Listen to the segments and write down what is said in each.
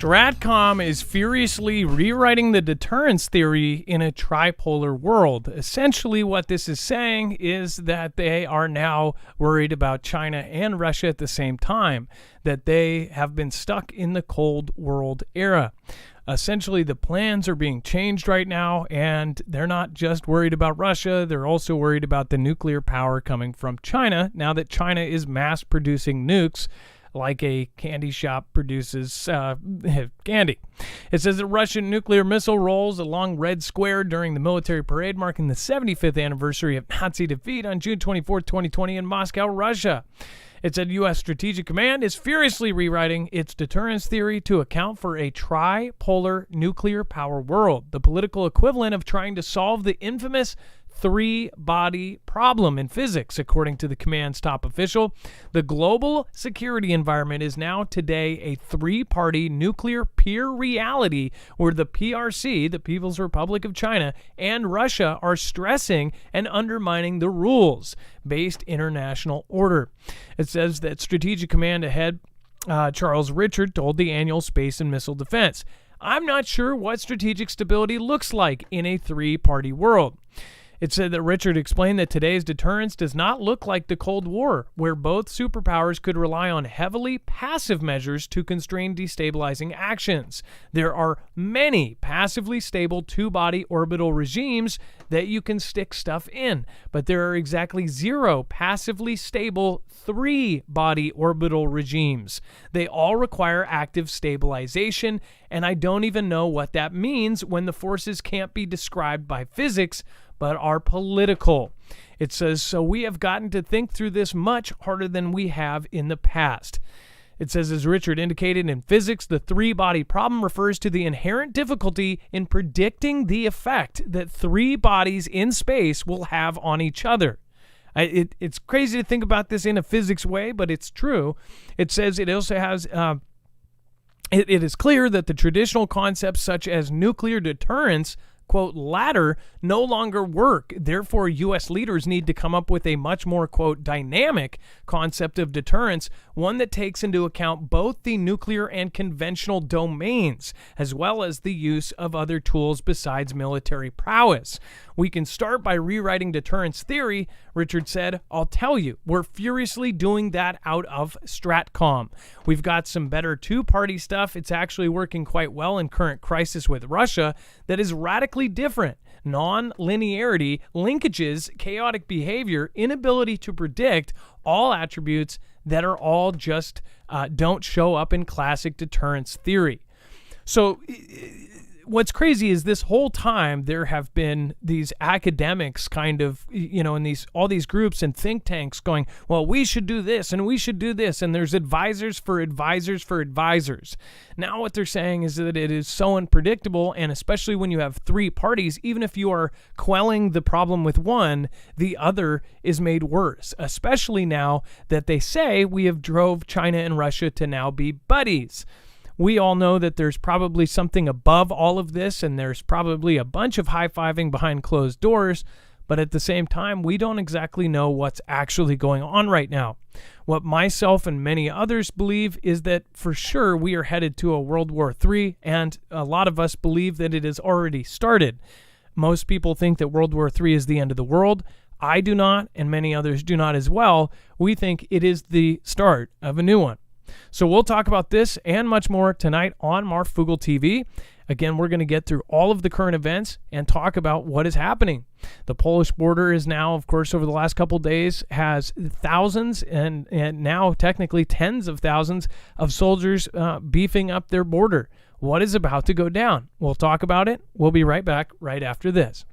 STRATCOM is furiously rewriting the deterrence theory in a tripolar world. Essentially, what this is saying is that they are now worried about China and Russia at the same time, that they have been stuck in the Cold World era. Essentially, the plans are being changed right now, and they're not just worried about Russia, they're also worried about the nuclear power coming from China, now that China is mass producing nukes like a candy shop produces candy. It says the Russian nuclear missile rolls along Red Square during the military parade marking the 75th anniversary of Nazi defeat on June 24, 2020 in Moscow, Russia. It said U.S. Strategic Command is furiously rewriting its deterrence theory to account for a tripolar nuclear power world, the political equivalent of trying to solve the infamous three-body problem in physics, according to the command's top official. The global security environment is now today a three-party nuclear peer reality where the PRC, the People's Republic of China, and Russia are stressing and undermining the rules-based international order. It says that Strategic Command head Charles Richard told the annual Space and Missile Defense, "I'm not sure what strategic stability looks like in a three-party world." It said that Richard explained that today's deterrence does not look like the Cold War, where both superpowers could rely on heavily passive measures to constrain destabilizing actions. There are many passively stable two-body orbital regimes that you can stick stuff in, but there are exactly zero passively stable three-body orbital regimes. They all require active stabilization, and I don't even know what that means when the forces can't be described by physics, but are political. It says, so we have gotten to think through this much harder than we have in the past. It says, as Richard indicated, in physics, the three-body problem refers to the inherent difficulty in predicting the effect that three bodies in space will have on each other. It's crazy to think about this in a physics way, but it's true. It says it also has... It is clear that the traditional concepts such as nuclear deterrence, quote, ladder, no longer work. Therefore, U.S. leaders need to come up with a much more, quote, dynamic concept of deterrence, one that takes into account both the nuclear and conventional domains, as well as the use of other tools besides military prowess. We can start by rewriting deterrence theory, Richard said. I'll tell you, we're furiously doing that out of STRATCOM. We've got some better two-party stuff. It's actually working quite well in current crisis with Russia that is radically different. Non-linearity, linkages, chaotic behavior, inability to predict, all attributes that are all just don't show up in classic deterrence theory. So what's crazy is this whole time there have been these academics kind of, in all these groups and think tanks going, well, we should do this and we should do this. And there's advisors for advisors for advisors. Now what they're saying is that it is so unpredictable. And especially when you have three parties, even if you are quelling the problem with one, the other is made worse, especially now that they say we have drove China and Russia to now be buddies. We all know that there's probably something above all of this, and there's probably a bunch of high-fiving behind closed doors, but at the same time, we don't exactly know what's actually going on right now. What myself and many others believe is that for sure we are headed to a World War III, and a lot of us believe that it has already started. Most people think that World War III is the end of the world. I do not, and many others do not as well. We think it is the start of a new one. So we'll talk about this and much more tonight on Marfoogle TV. Again, we're going to get through all of the current events and talk about what is happening. The Polish border is now, of course, over the last couple of days, has thousands and now technically tens of thousands of soldiers beefing up their border. What is about to go down? We'll talk about it. We'll be right back right after this.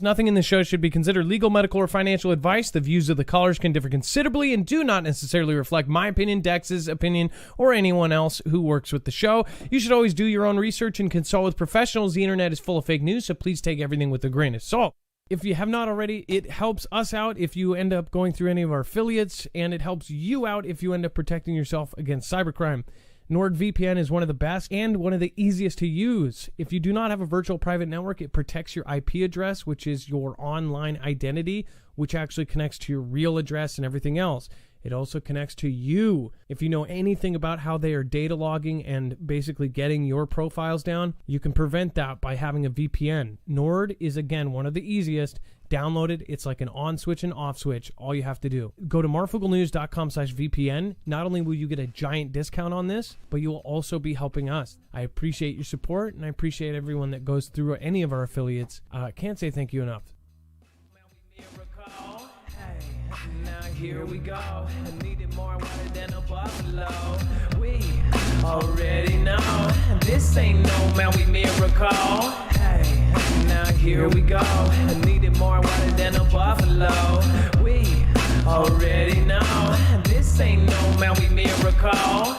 Nothing in this show should be considered legal, medical, or financial advice. The views of the callers can differ considerably and do not necessarily reflect my opinion, Dex's opinion, or anyone else who works with the show. You should always do your own research and consult with professionals. The internet is full of fake news, so please take everything with a grain of salt. If you have not already, it helps us out if you end up going through any of our affiliates, and it helps you out if you end up protecting yourself against cybercrime. NordVPN is one of the best and one of the easiest to use. If you do not have a virtual private network, it protects your IP address, which is your online identity, which actually connects to your real address and everything else. It also connects to you. If you know anything about how they are data logging and basically getting your profiles down, you can prevent that by having a VPN. Nord is, again, one of the easiest. Download it. It's like an on switch and off switch. All you have to do. Go to marfooglenews.com/VPN. Not only will you get a giant discount on this, but you will also be helping us. I appreciate your support, and I appreciate everyone that goes through any of our affiliates. Can't say thank you enough. Now here we go. I needed more water than a buffalo. We already know this ain't no Maui miracle. Hey, now here we go. I needed more water than a buffalo. We already know this ain't no Maui miracle.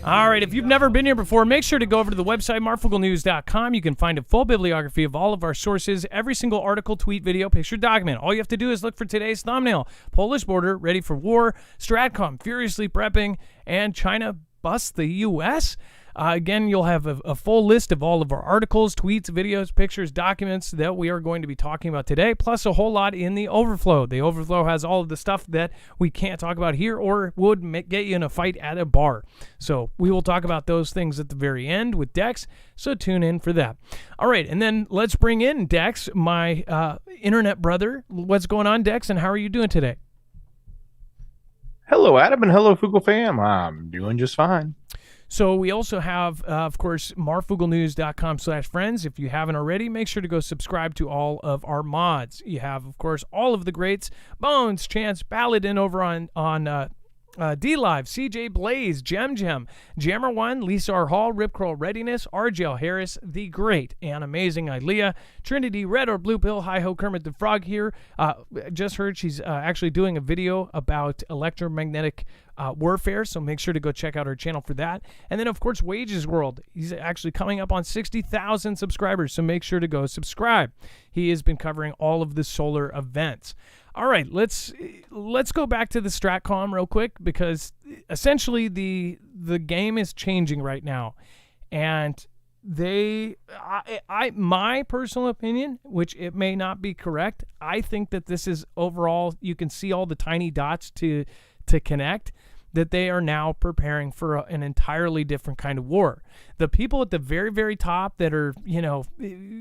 All right, if you've never been here before, make sure to go over to the website, marfooglenews.com. You can find a full bibliography of all of our sources, every single article, tweet, video, picture, document. All you have to do is look for today's thumbnail. Polish border, ready for war, STRATCOM, furiously prepping, and China busts the U.S.? Again, you'll have a full list of all of our articles, tweets, videos, pictures, documents that we are going to be talking about today, plus a whole lot in the Overflow. The Overflow has all of the stuff that we can't talk about here or would get you in a fight at a bar. So we will talk about those things at the very end with Dex, so tune in for that. All right, and then let's bring in Dex, my internet brother. What's going on, Dex, and how are you doing today? Hello, Adam, and hello, Foogle fam. I'm doing just fine. So we also have, of course, marfooglenews.com/friends. If you haven't already, make sure to go subscribe to all of our mods. You have, of course, all of the greats: Bones, Chance, Paladin over on D-Live, CJ Blaze, Gem, Jammer One, Lisa R. Hall, Ripcrawl Readiness, RJL Harris, the great and amazing Ilea, Trinity, Red or Blue Pill, Hi-Ho, Kermit the Frog here. Just heard she's actually doing a video about electromagnetic warfare, so make sure to go check out our channel for that. And then, of course, Wages World. He's actually coming up on 60,000 subscribers, so make sure to go subscribe. He has been covering all of the solar events. All right, let's go back to the STRATCOM real quick, because essentially the game is changing right now, and my personal opinion, which it may not be correct, I think that this is overall, you can see all the tiny dots to connect, that they are now preparing for an entirely different kind of war. The people at the very, very top that are,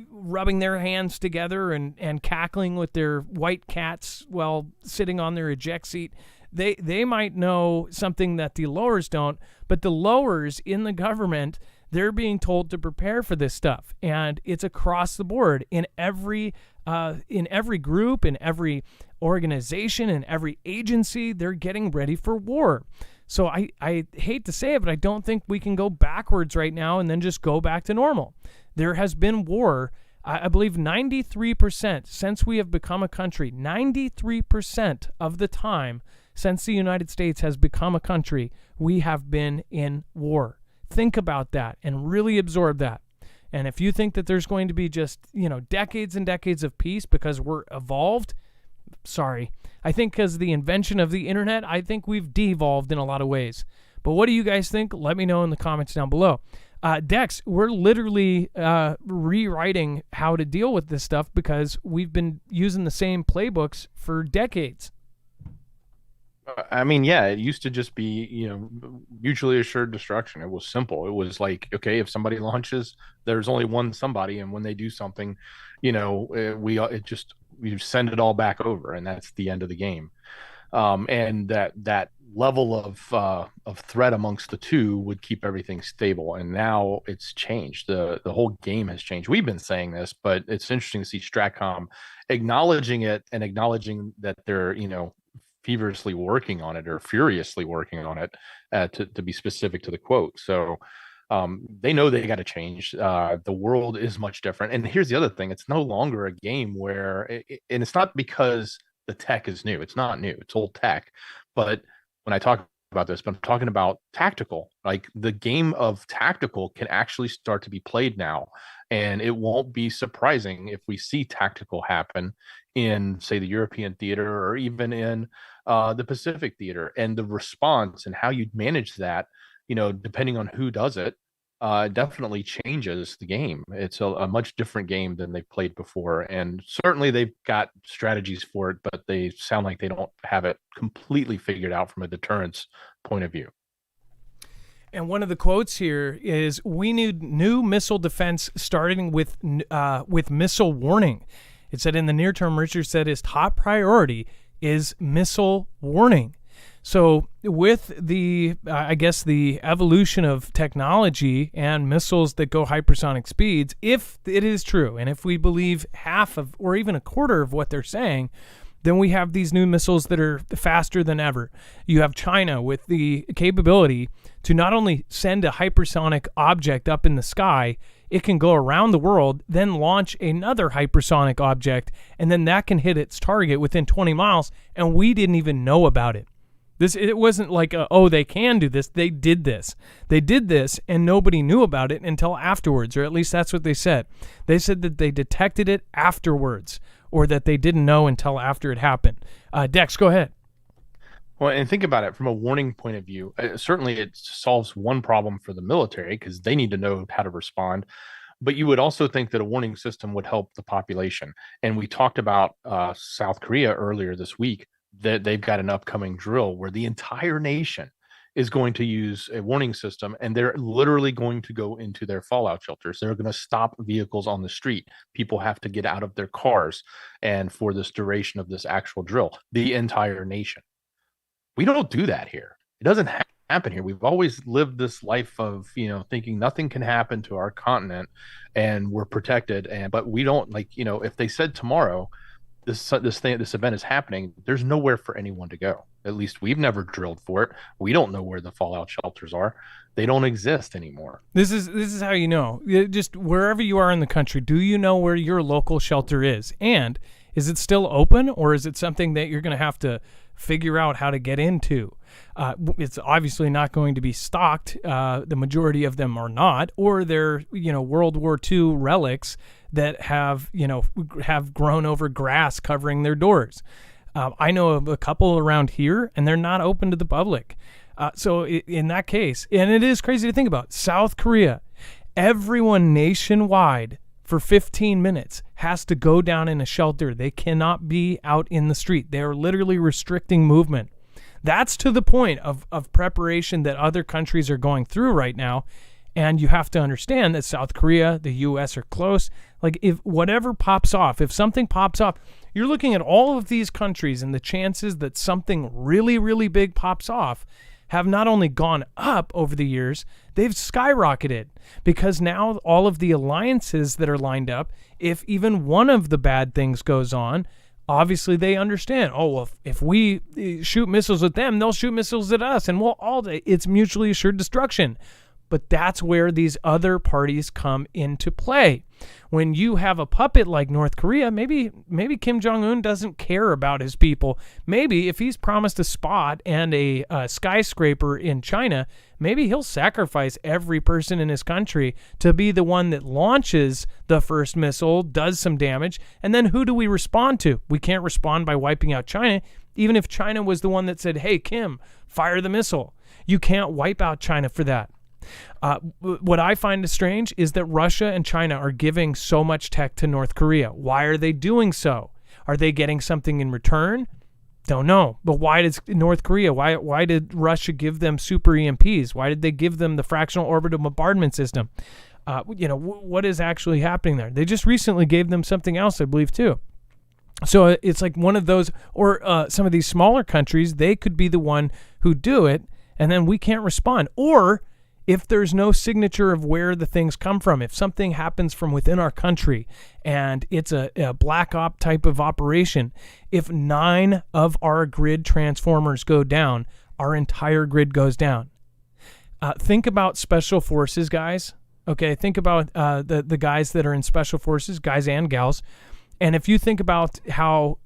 rubbing their hands together and cackling with their white cats while sitting on their eject seat, they might know something that the lowers don't, but the lowers in the government, they're being told to prepare for this stuff. And it's across the board in every group, in every organization, in every agency. They're getting ready for war. So I hate to say it, but I don't think we can go backwards right now and then just go back to normal. There has been war, I believe 93% since we have become a country, 93% of the time since the United States has become a country, we have been in war. Think about that and really absorb that. And if you think that there's going to be just, decades and decades of peace because we're evolved, sorry. I think because of the invention of the internet, I think we've devolved in a lot of ways. But what do you guys think? Let me know in the comments down below. Dex, we're literally rewriting how to deal with this stuff because we've been using the same playbooks for decades. I mean, yeah, it used to just be, mutually assured destruction. It was simple. It was like, okay, if somebody launches, there's only one somebody, and when they do something, we send it all back over, and that's the end of the game. And that level of threat amongst the two would keep everything stable. And now it's changed. The whole game has changed. We've been saying this, but it's interesting to see STRATCOM acknowledging it and acknowledging that they're, feverishly working on it or furiously working on it, to be specific to the quote. So they know they got to change. The world is much different. And here's the other thing. It's no longer a game where, and it's not because the tech is new. It's not new. It's old tech. But when I talk about this, but I'm talking about tactical, like the game of tactical can actually start to be played now. And it won't be surprising if we see tactical happen in, say, the European theater or even in the Pacific theater. And the response and how you'd manage that, depending on who does it, definitely changes the game. It's a much different game than they've played before. And certainly they've got strategies for it, but they sound like they don't have it completely figured out from a deterrence point of view. And one of the quotes here is, "We need new missile defense starting with missile warning." It said in the near term, Richard said his top priority is missile warning. So with the, I guess, the evolution of technology and missiles that go hypersonic speeds, if it is true, and if we believe half of or even a quarter of what they're saying, then we have these new missiles that are faster than ever. You have China with the capability to not only send a hypersonic object up in the sky, it can go around the world, then launch another hypersonic object, and then that can hit its target within 20 miles, and we didn't even know about it. It wasn't like, they can do this. They did this. They did this, and nobody knew about it until afterwards, or at least that's what they said. They said that they detected it afterwards, or that they didn't know until after it happened. Dex, go ahead. Well, and think about it from a warning point of view. Certainly, it solves one problem for the military because they need to know how to respond. But you would also think that a warning system would help the population. And we talked about South Korea earlier this week, that they've got an upcoming drill where the entire nation is going to use a warning system, and they're literally going to go into their fallout shelters. They're going to stop vehicles on the street. People have to get out of their cars, and for this duration of this actual drill, the entire nation. We don't do that here. It doesn't happen here. We've always lived this life of, thinking nothing can happen to our continent and we're protected. But we don't, if they said tomorrow, this event is happening, there's nowhere for anyone to go. At least we've never drilled for it. We don't know where the fallout shelters are. They don't exist anymore. This is how you know. Just wherever you are in the country, do you know where your local shelter is? And is it still open, or is it something that you're going to have to figure out how to get into? It's obviously not going to be stocked. The majority of them are not, or they're World War II relics that have grown over grass covering their doors. I know of a couple around here, and they're not open to the public. So in that case, and it is crazy to think about, South Korea, everyone nationwide for 15 minutes has to go down in a shelter. They cannot be out in the street. They are literally restricting movement. That's to the point of preparation that other countries are going through right now. And you have to understand that South Korea, the U.S. are close. Like, if whatever pops off, if something pops off, you're looking at all of these countries, and the chances that something really, really big pops off have not only gone up over the years, they've skyrocketed, because now all of the alliances that are lined up, if even one of the bad things goes on, obviously they understand, if we shoot missiles at them, they'll shoot missiles at us, and it's mutually assured destruction. But that's where these other parties come into play. When you have a puppet like North Korea, maybe Kim Jong-un doesn't care about his people. Maybe if he's promised a spot and a skyscraper in China, maybe he'll sacrifice every person in his country to be the one that launches the first missile, does some damage, and then who do we respond to? We can't respond by wiping out China, even if China was the one that said, "Hey, Kim, fire the missile." You can't wipe out China for that. What I find strange is that Russia and China are giving so much tech to North Korea. Why are they doing so? Are they getting something in return? Don't know. But why does North Korea, why did Russia give them super EMPs? Why did they give them the fractional orbital bombardment system? What is actually happening there? They just recently gave them something else, I believe, too. So it's like one of those, or some of these smaller countries, they could be the one who do it, and then we can't respond. Or if there's no signature of where the things come from, if something happens from within our country and it's a black op type of operation, if 9 of our grid transformers go down, our entire grid goes down. Think about special forces, guys. Okay, think about the guys that are in special forces, guys and gals. And if you think about how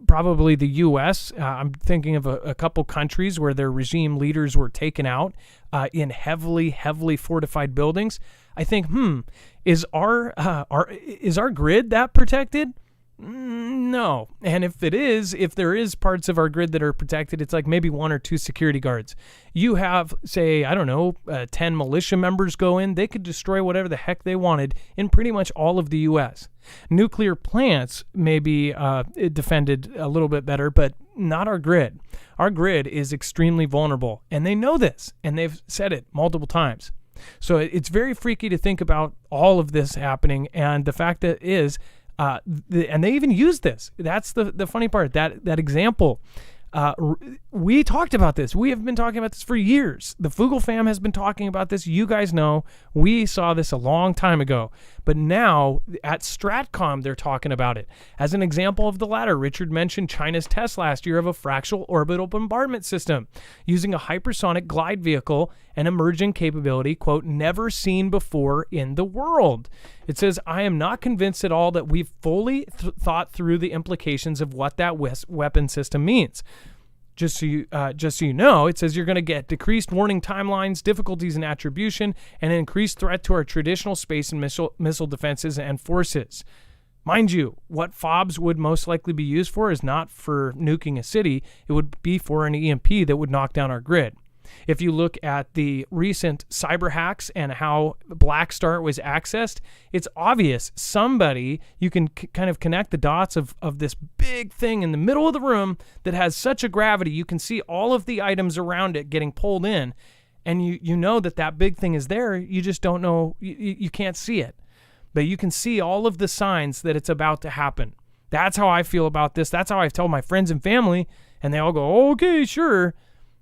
probably the U.S., I'm thinking of a couple countries where their regime leaders were taken out in heavily, heavily fortified buildings. I think, is our grid that protected? No. And if there is parts of our grid that are protected, it's like maybe 1 or 2 security guards. You have, say, 10 militia members go in, they could destroy whatever the heck they wanted in pretty much all of the U.S. Nuclear plants may be defended a little bit better, but not our grid. Our grid is extremely vulnerable, and they know this, and they've said it multiple times. So it's very freaky to think about all of this happening, and the fact that is, and they even use this. That's the funny part. That example. We talked about this. We have been talking about this for years. The Foogle fam has been talking about this. You guys know we saw this a long time ago. But now at STRATCOM, they're talking about it. As an example of the latter, Richard mentioned China's test last year of a fractal orbital bombardment system using a hypersonic glide vehicle, an emerging capability, quote, never seen before in the world. It says, I am not convinced at all that we've fully thought through the implications of what that weapon system means. Just so you know, it says you're going to get decreased warning timelines, difficulties in attribution, and an increased threat to our traditional space and missile defenses and forces. Mind you, what FOBs would most likely be used for is not for nuking a city. It would be for an EMP that would knock down our grid. If you look at the recent cyber hacks and how Blackstar was accessed, it's obvious somebody, you can kind of connect the dots of this big thing in the middle of the room that has such a gravity. You can see all of the items around it getting pulled in, and you know that big thing is there. You just don't know, you can't see it. But you can see all of the signs that it's about to happen. That's how I feel about this. That's how I tell my friends and family, and they all go, oh, okay, sure.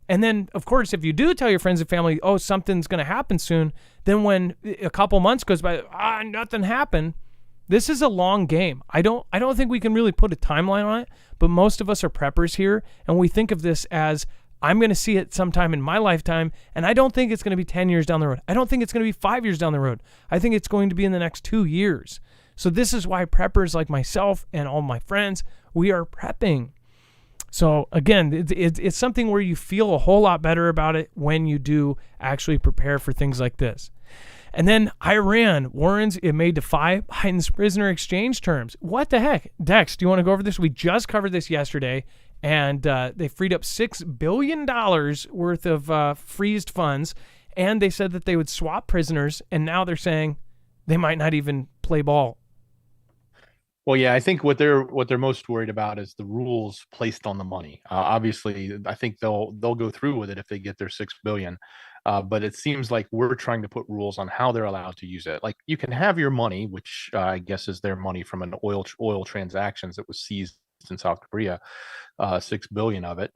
And then, of course, if you do tell your friends and family, oh, something's going to happen soon, then when a couple months goes by, nothing happened. This is a long game. I don't think we can really put a timeline on it, but most of us are preppers here, and we think of this as, I'm going to see it sometime in my lifetime, and I don't think it's going to be 10 years down the road. I don't think it's going to be 5 years down the road. I think it's going to be in the next 2 years. So this is why preppers like myself and all my friends, we are prepping. So again, it's something where you feel a whole lot better about it when you do actually prepare for things like this. And then Iran warns it may defy Biden's prisoner exchange terms. What the heck? Dex, do you want to go over this? We just covered this yesterday, and they freed up $6 billion worth of freezed funds, and they said that they would swap prisoners, and now they're saying they might not even play ball. Well, yeah, I think what they're most worried about is the rules placed on the money. Obviously, I think they'll go through with it if they get their $6 billion. But it seems like we're trying to put rules on how they're allowed to use it. Like, you can have your money, which I guess is their money from an oil transactions that was seized in South Korea, $6 billion of it.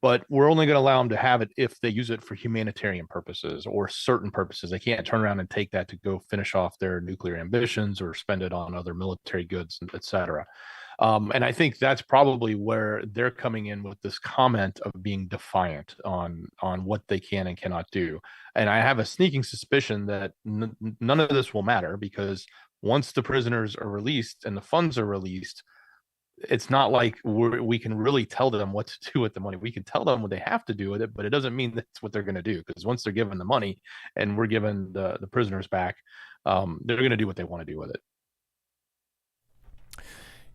But we're only going to allow them to have it if they use it for humanitarian purposes or certain purposes. They can't turn around and take that to go finish off their nuclear ambitions or spend it on other military goods, etc. And I think that's probably where they're coming in with this comment of being defiant on what they can and cannot do. And I have a sneaking suspicion that none of this will matter, because once the prisoners are released and the funds are released, it's not like we can really tell them what to do with the money. We can tell them what they have to do with it, but it doesn't mean that's what they're going to do, because once they're given the money and we're given the prisoners back, they're going to do what they want to do with it.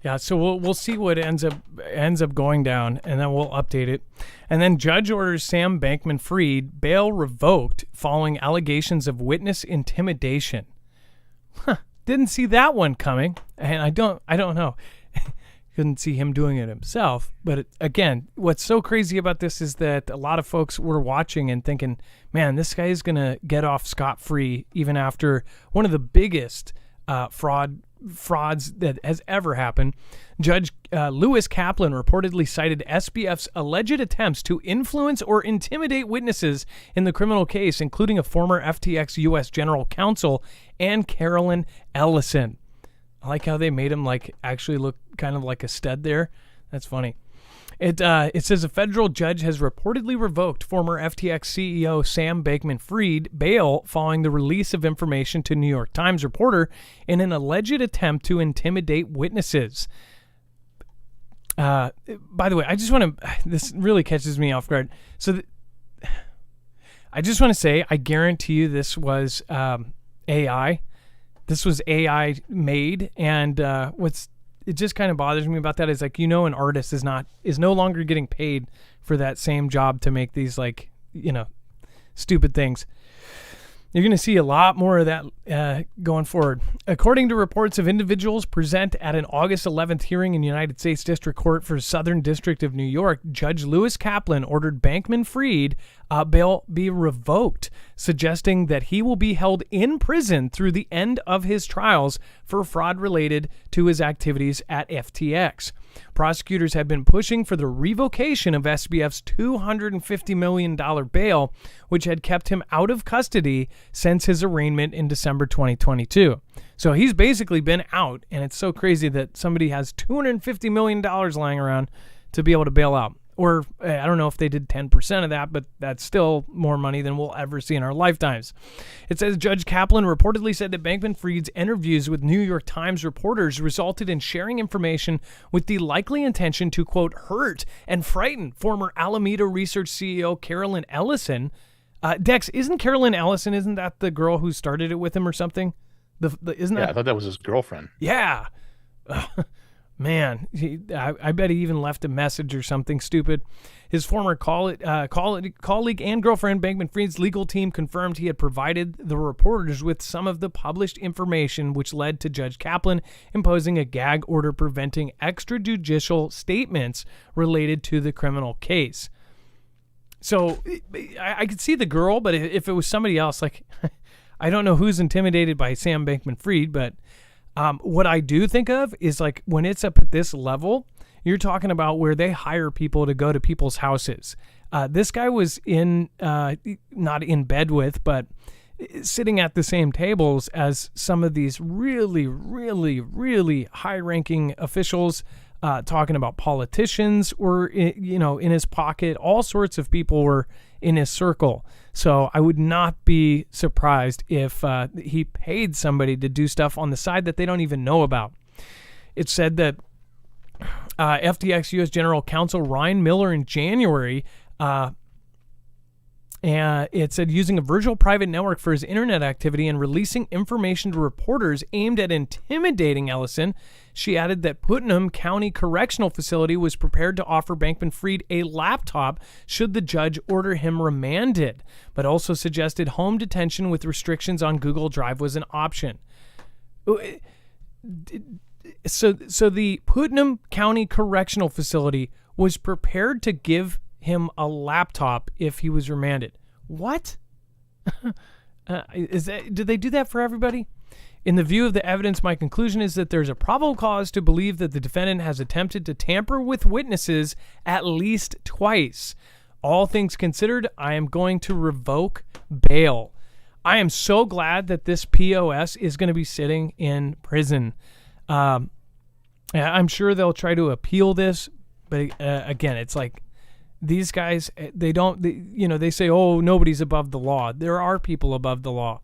Yeah, so we'll see what ends up going down, and then we'll update it. And then judge orders Sam Bankman-Fried bail revoked following allegations of witness intimidation. Didn't see that one coming, and I don't know. Couldn't see him doing it himself. But again, what's so crazy about this is that a lot of folks were watching and thinking, man, this guy is going to get off scot-free even after one of the biggest frauds that has ever happened. Judge Lewis Kaplan reportedly cited SBF's alleged attempts to influence or intimidate witnesses in the criminal case, including a former FTX U.S. General Counsel and Carolyn Ellison. I like how they made him actually look kind of like a stud there. That's funny. It says a federal judge has reportedly revoked former FTX CEO Sam Bankman-Fried bail following the release of information to New York Times reporter in an alleged attempt to intimidate witnesses. By the way, I just want to, this really catches me off guard. So I just want to say, I guarantee you this was AI. This was AI made, and it just kind of bothers me about that is like, an artist is no longer getting paid for that same job to make these like, stupid things. You're going to see a lot more of that going forward. According to reports of individuals present at an August 11th hearing in United States District Court for Southern District of New York, Judge Lewis Kaplan ordered Bankman-Fried bail be revoked, suggesting that he will be held in prison through the end of his trials for fraud related to his activities at FTX. Prosecutors have been pushing for the revocation of SBF's $250 million bail, which had kept him out of custody since his arraignment in December 2022. So he's basically been out, and it's so crazy that somebody has $250 million lying around to be able to bail out. Or I don't know if they did 10% of that, but that's still more money than we'll ever see in our lifetimes. It says Judge Kaplan reportedly said that Bankman-Fried's interviews with New York Times reporters resulted in sharing information with the likely intention to, quote, hurt and frighten former Alameda Research CEO Carolyn Ellison. Dex, isn't that the girl who started it with him or something? Isn't that? Yeah, I thought that was his girlfriend. Yeah. Man, I bet he even left a message or something stupid. His former colleague and girlfriend, Bankman-Fried's legal team, confirmed he had provided the reporters with some of the published information, which led to Judge Kaplan imposing a gag order preventing extrajudicial statements related to the criminal case. So I could see the girl, but if it was somebody else, like I don't know who's intimidated by Sam Bankman-Fried, but what I do think of is like when it's up at this level, you're talking about where they hire people to go to people's houses. This guy was not in bed with, but sitting at the same tables as some of these really, really, really high-ranking officials, talking about politicians were, in his pocket. All sorts of people were in his circle. So I would not be surprised if he paid somebody to do stuff on the side that they don't even know about. It said that FTX U.S. General Counsel Ryan Miller in January, and it said using a virtual private network for his internet activity and releasing information to reporters aimed at intimidating Ellison. She added that Putnam County Correctional Facility was prepared to offer Bankman-Fried a laptop should the judge order him remanded, but also suggested home detention with restrictions on Google Drive was an option. So the Putnam County Correctional Facility was prepared to give him a laptop if he was remanded. What? Did they do that for everybody? In the view of the evidence, my conclusion is that there's a probable cause to believe that the defendant has attempted to tamper with witnesses at least twice. All things considered, I am going to revoke bail. I am so glad that this POS is going to be sitting in prison. I'm sure they'll try to appeal this, but again, it's like these guys, they say, oh, nobody's above the law. There are people above the law.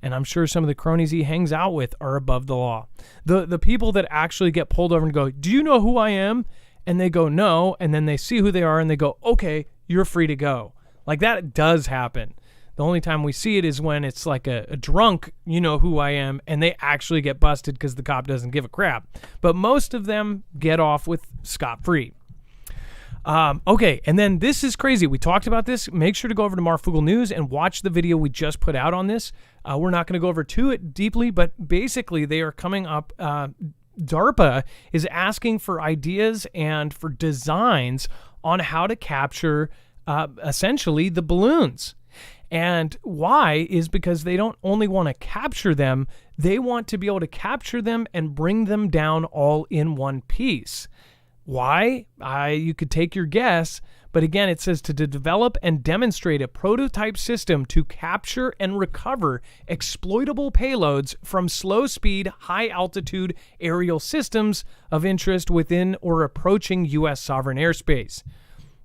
And I'm sure some of the cronies he hangs out with are above the law. The people that actually get pulled over and go, do you know who I am? And they go, no. And then they see who they are and they go, okay, you're free to go. Like that does happen. The only time we see it is when it's like a drunk, you know who I am, and they actually get busted because the cop doesn't give a crap. But most of them get off with scot-free. Okay, and then this is crazy. We talked about this. Make sure to go over to Marfoogle News and watch the video we just put out on this. We're not going to go over to it deeply, but basically they are coming up. DARPA is asking for ideas and for designs on how to capture essentially the balloons. And why is because they don't only want to capture them, they want to be able to capture them and bring them down all in one piece. Why? You could take your guess, but again, it says to develop and demonstrate a prototype system to capture and recover exploitable payloads from slow-speed, high-altitude aerial systems of interest within or approaching U.S. sovereign airspace.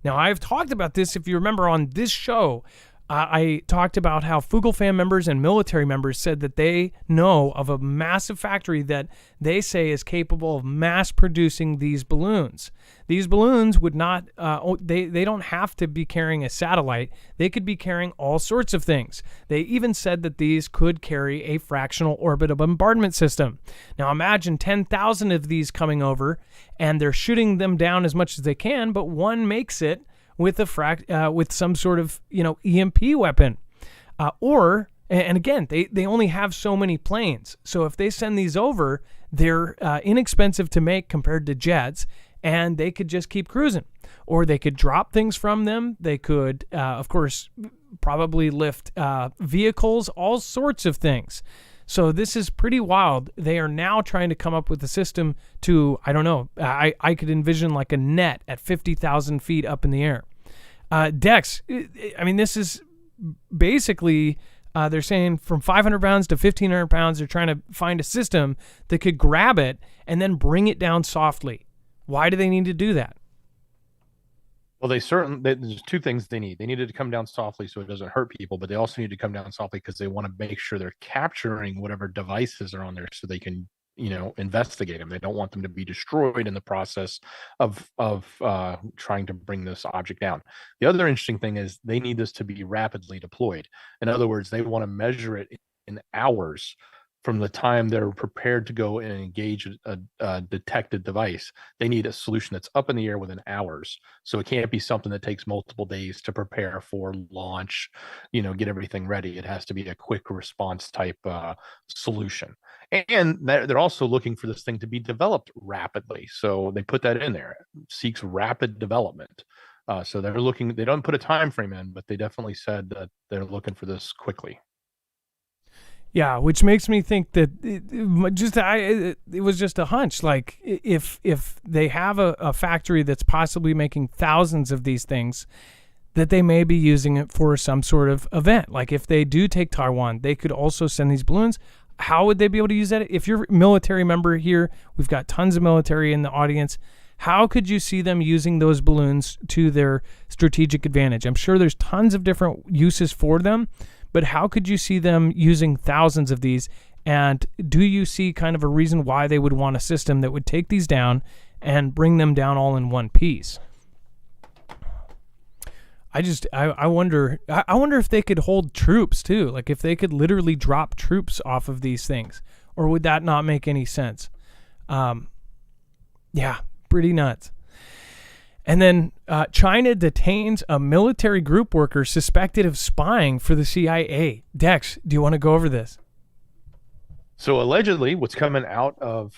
Now, I've talked about this, if you remember, on this show. I talked about how Fugel fan members and military members said that they know of a massive factory that they say is capable of mass producing these balloons. These balloons would not, they don't have to be carrying a satellite. They could be carrying all sorts of things. They even said that these could carry a fractional orbital bombardment system. Now imagine 10,000 of these coming over, and they're shooting them down as much as they can, but one makes it with with some sort of EMP weapon, and again they only have so many planes. So if they send these over, they're inexpensive to make compared to jets, and they could just keep cruising, or they could drop things from them. They could, of course, probably lift vehicles, all sorts of things. So this is pretty wild. They are now trying to come up with a system to, I don't know, I could envision like a net at 50,000 feet up in the air. Dex, I mean, this is basically, they're saying from 500 pounds to 1,500 pounds, they're trying to find a system that could grab it and then bring it down softly. Why do they need to do that? Well, there's two things they need. They needed to come down softly so it doesn't hurt people, but they also need to come down softly because they want to make sure they're capturing whatever devices are on there so they can, investigate them. They don't want them to be destroyed in the process of trying to bring this object down. The other interesting thing is they need this to be rapidly deployed. In other words, they want to measure it in hours from the time they're prepared to go and engage a detected device. They need a solution that's up in the air within hours. So it can't be something that takes multiple days to prepare for launch, get everything ready. It has to be a quick response type solution. And they're also looking for this thing to be developed rapidly. So they put that in there. It seeks rapid development. So they don't put a time frame in, but they definitely said that they're looking for this quickly. Yeah, which makes me think that it was just a hunch. Like if they have a factory that's possibly making thousands of these things, that they may be using it for some sort of event. Like if they do take Taiwan, they could also send these balloons. How would they be able to use that? If you're a military member here, we've got tons of military in the audience. How could you see them using those balloons to their strategic advantage? I'm sure there's tons of different uses for them, but how could you see them using thousands of these? And do you see kind of a reason why they would want a system that would take these down and bring them down all in one piece? I wonder if they could hold troops too, like if they could literally drop troops off of these things, or would that not make any sense? Yeah, pretty nuts. And then China detains a military group worker suspected of spying for the CIA. Dex, do you want to go over this? So allegedly, what's coming out of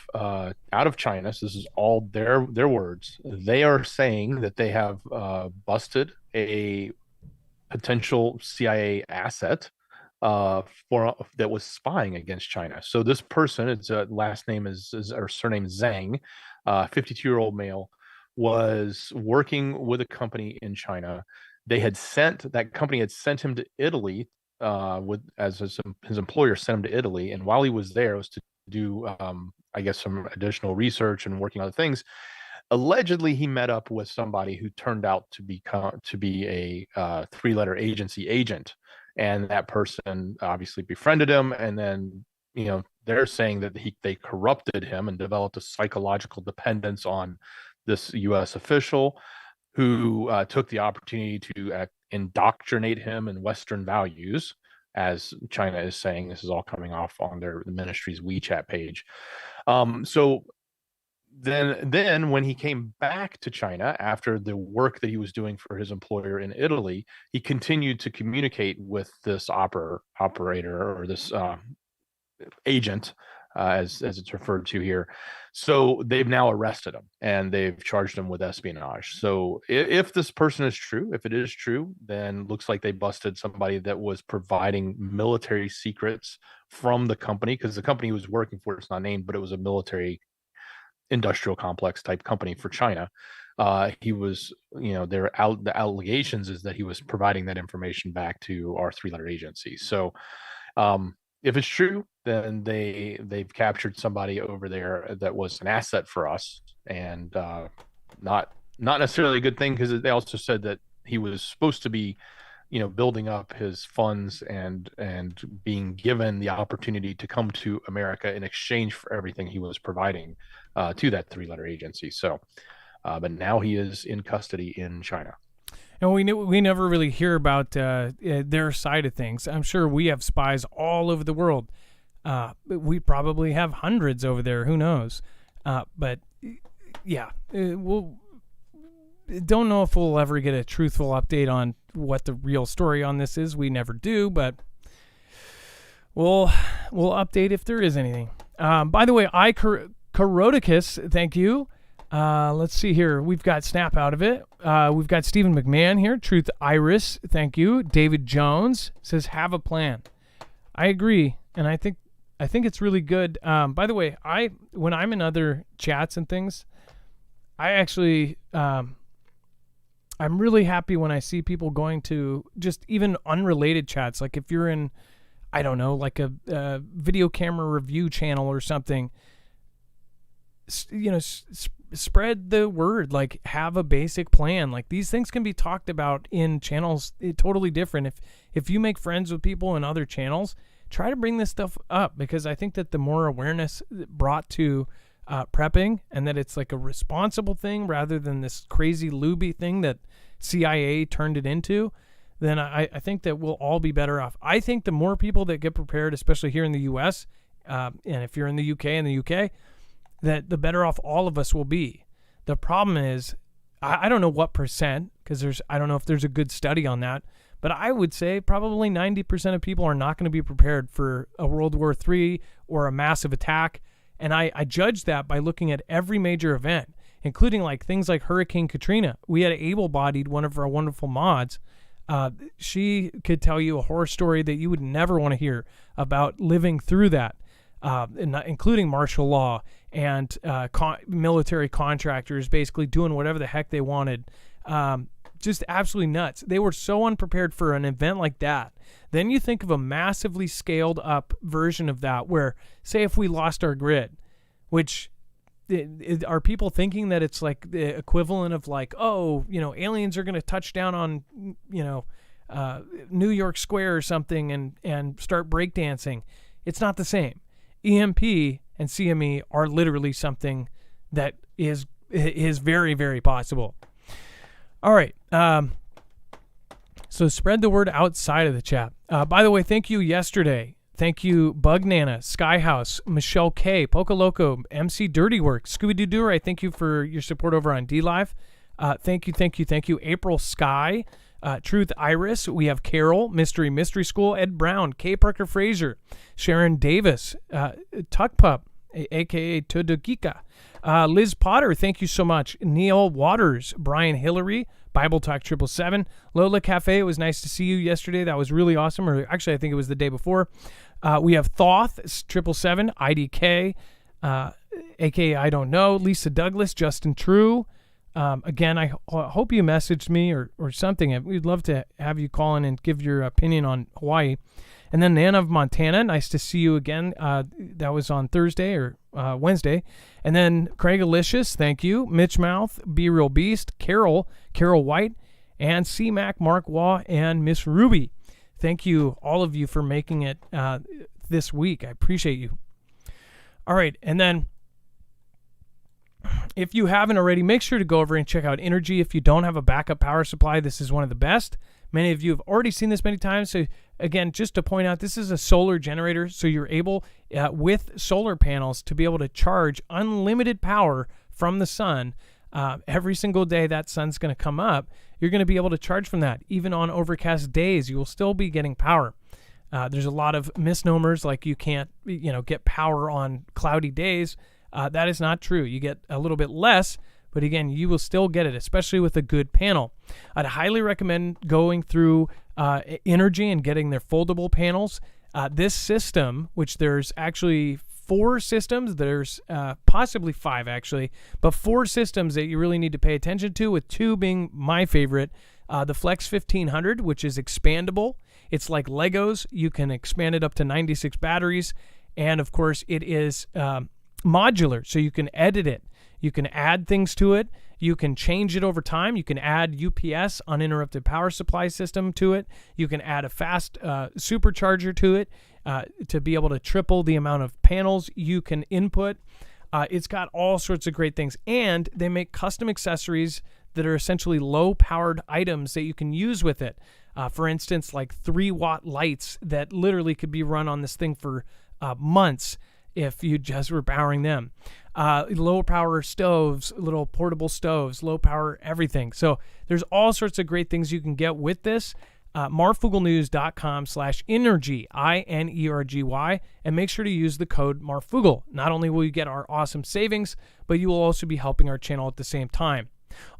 China, so this is all their words. They are saying that they have busted a potential CIA asset that was spying against China. So this person, its last name is or surname Zhang, 52-year-old male, was working with a company in China. That company had sent him to Italy as his employer sent him to Italy, and while he was there, it was to do I guess some additional research and working on other things. Allegedly, he met up with somebody who turned out to be a three-letter agency agent, and that person obviously befriended him, and then they're saying that they corrupted him and developed a psychological dependence on this U.S. official who took the opportunity to indoctrinate him in Western values, as China is saying. This is all coming off on the ministry's WeChat page. So then when he came back to China after the work that he was doing for his employer in Italy, he continued to communicate with this operator or this agent, as it's referred to here. So they've now arrested him and they've charged him with espionage. So if this person is true, if it is true, then looks like they busted somebody that was providing military secrets from the company, because the company he was working for, it's not named, but it was a military industrial complex type company for China. He was, the allegations is that he was providing that information back to our three-letter agency. So if it's true, then they've captured somebody over there that was an asset for us, and not necessarily a good thing, because they also said that he was supposed to be, building up his funds and being given the opportunity to come to America in exchange for everything he was providing to that three-letter agency. So, but now he is in custody in China. And we never really hear about their side of things. I'm sure we have spies all over the world. We probably have hundreds over there. Who knows? But yeah, we'll don't know if we'll ever get a truthful update on what the real story on this is. We never do, but we'll update if there is anything. By the way, Karodicus, thank you. Let's see here. We've got Snap Out of It. We've got Stephen McMahon here. Truth Iris, thank you. David Jones says, have a plan. I agree, and I think it's really good. By the way, when I'm in other chats and things, I actually I'm really happy when I see people going to just even unrelated chats. Like if you're in, I don't know, like a video camera review channel or something, spread the word, like have a basic plan. Like these things can be talked about in channels totally different. If you make friends with people in other channels, try to bring this stuff up, because I think that the more awareness brought to prepping, and that it's like a responsible thing rather than this crazy looby thing that CIA turned it into, then I think that we'll all be better off. I think the more people that get prepared, especially here in the U.S., and if you're in the UK, that the better off all of us will be. The problem is, I don't know what percent, because I don't know if there's a good study on that, but I would say probably 90% of people are not going to be prepared for a World War III or a massive attack. And I judge that by looking at every major event, including like things like Hurricane Katrina. We had able-bodied one of our wonderful mods. She could tell you a horror story that you would never want to hear about living through that, including martial law and military contractors basically doing whatever the heck they wanted. Just absolutely nuts. They were so unprepared for an event like that. Then you think of a massively scaled up version of that where, say, if we lost our grid, which are people thinking that it's like the equivalent of like, oh, aliens are going to touch down on, New York Square or something and start breakdancing. It's not the same. EMP and CME are literally something that is very, very possible. All right. So spread the word outside of the chat. By the way, thank you yesterday. Thank you, Bug Nana, Skyhouse, Michelle K, Poca Loco, MC Dirty Work, Scooby Doo Doo. I thank you for your support over on DLive. Thank you. April Sky, Truth Iris. We have Carol, Mystery School, Ed Brown, K Parker Fraser, Sharon Davis, Tuck Pup, aka Tudukika. Liz Potter, thank you so much. Neil Waters, Brian Hillary, Bible Talk 777, Lola Cafe. It was nice to see you yesterday. That was really awesome. Or actually, I think it was the day before. We have Thoth 777, IDK, aka I don't know, Lisa Douglas, Justin True. Again, I hope you messaged me or something. We'd love to have you call in and give your opinion on Hawaii. And then Nana of Montana, nice to see you again. That was on Thursday or Wednesday. And then Craig Alicious, thank you. Mitch Mouth, Be Real Beast, Carol White, and C-Mac, Mark Waugh, and Miss Ruby. Thank you, all of you, for making it this week. I appreciate you. All right, and then if you haven't already, make sure to go over and check out Energy. If you don't have a backup power supply, this is one of the best. Many of you have already seen this many times. So again, just to point out, this is a solar generator. So you're able, with solar panels, to be able to charge unlimited power from the sun. Every single day that sun's going to come up, you're going to be able to charge from that. Even on overcast days, you will still be getting power. There's a lot of misnomers, like you can't, get power on cloudy days. That is not true. You get a little bit less, but again, you will still get it, especially with a good panel. I'd highly recommend going through Energy and getting their foldable panels. This system, which there's actually 4 systems, there's possibly 5 actually, but 4 systems that you really need to pay attention to, with 2 being my favorite. The Flex 1500, which is expandable. It's like Legos. You can expand it up to 96 batteries. And of course, it is modular, so you can edit it. You can add things to it. You can change it over time. You can add UPS, uninterrupted power supply system, to it. You can add a fast supercharger to it to be able to triple the amount of panels you can input. It's got all sorts of great things. And they make custom accessories that are essentially low-powered items that you can use with it. For instance, like 3-watt lights that literally could be run on this thing for months if you just were powering them. Low-power stoves, little portable stoves, low-power everything. So there's all sorts of great things you can get with this. Marfooglenews.com/energy, INERGY, and make sure to use the code Marfoogle. Not only will you get our awesome savings, but you will also be helping our channel at the same time.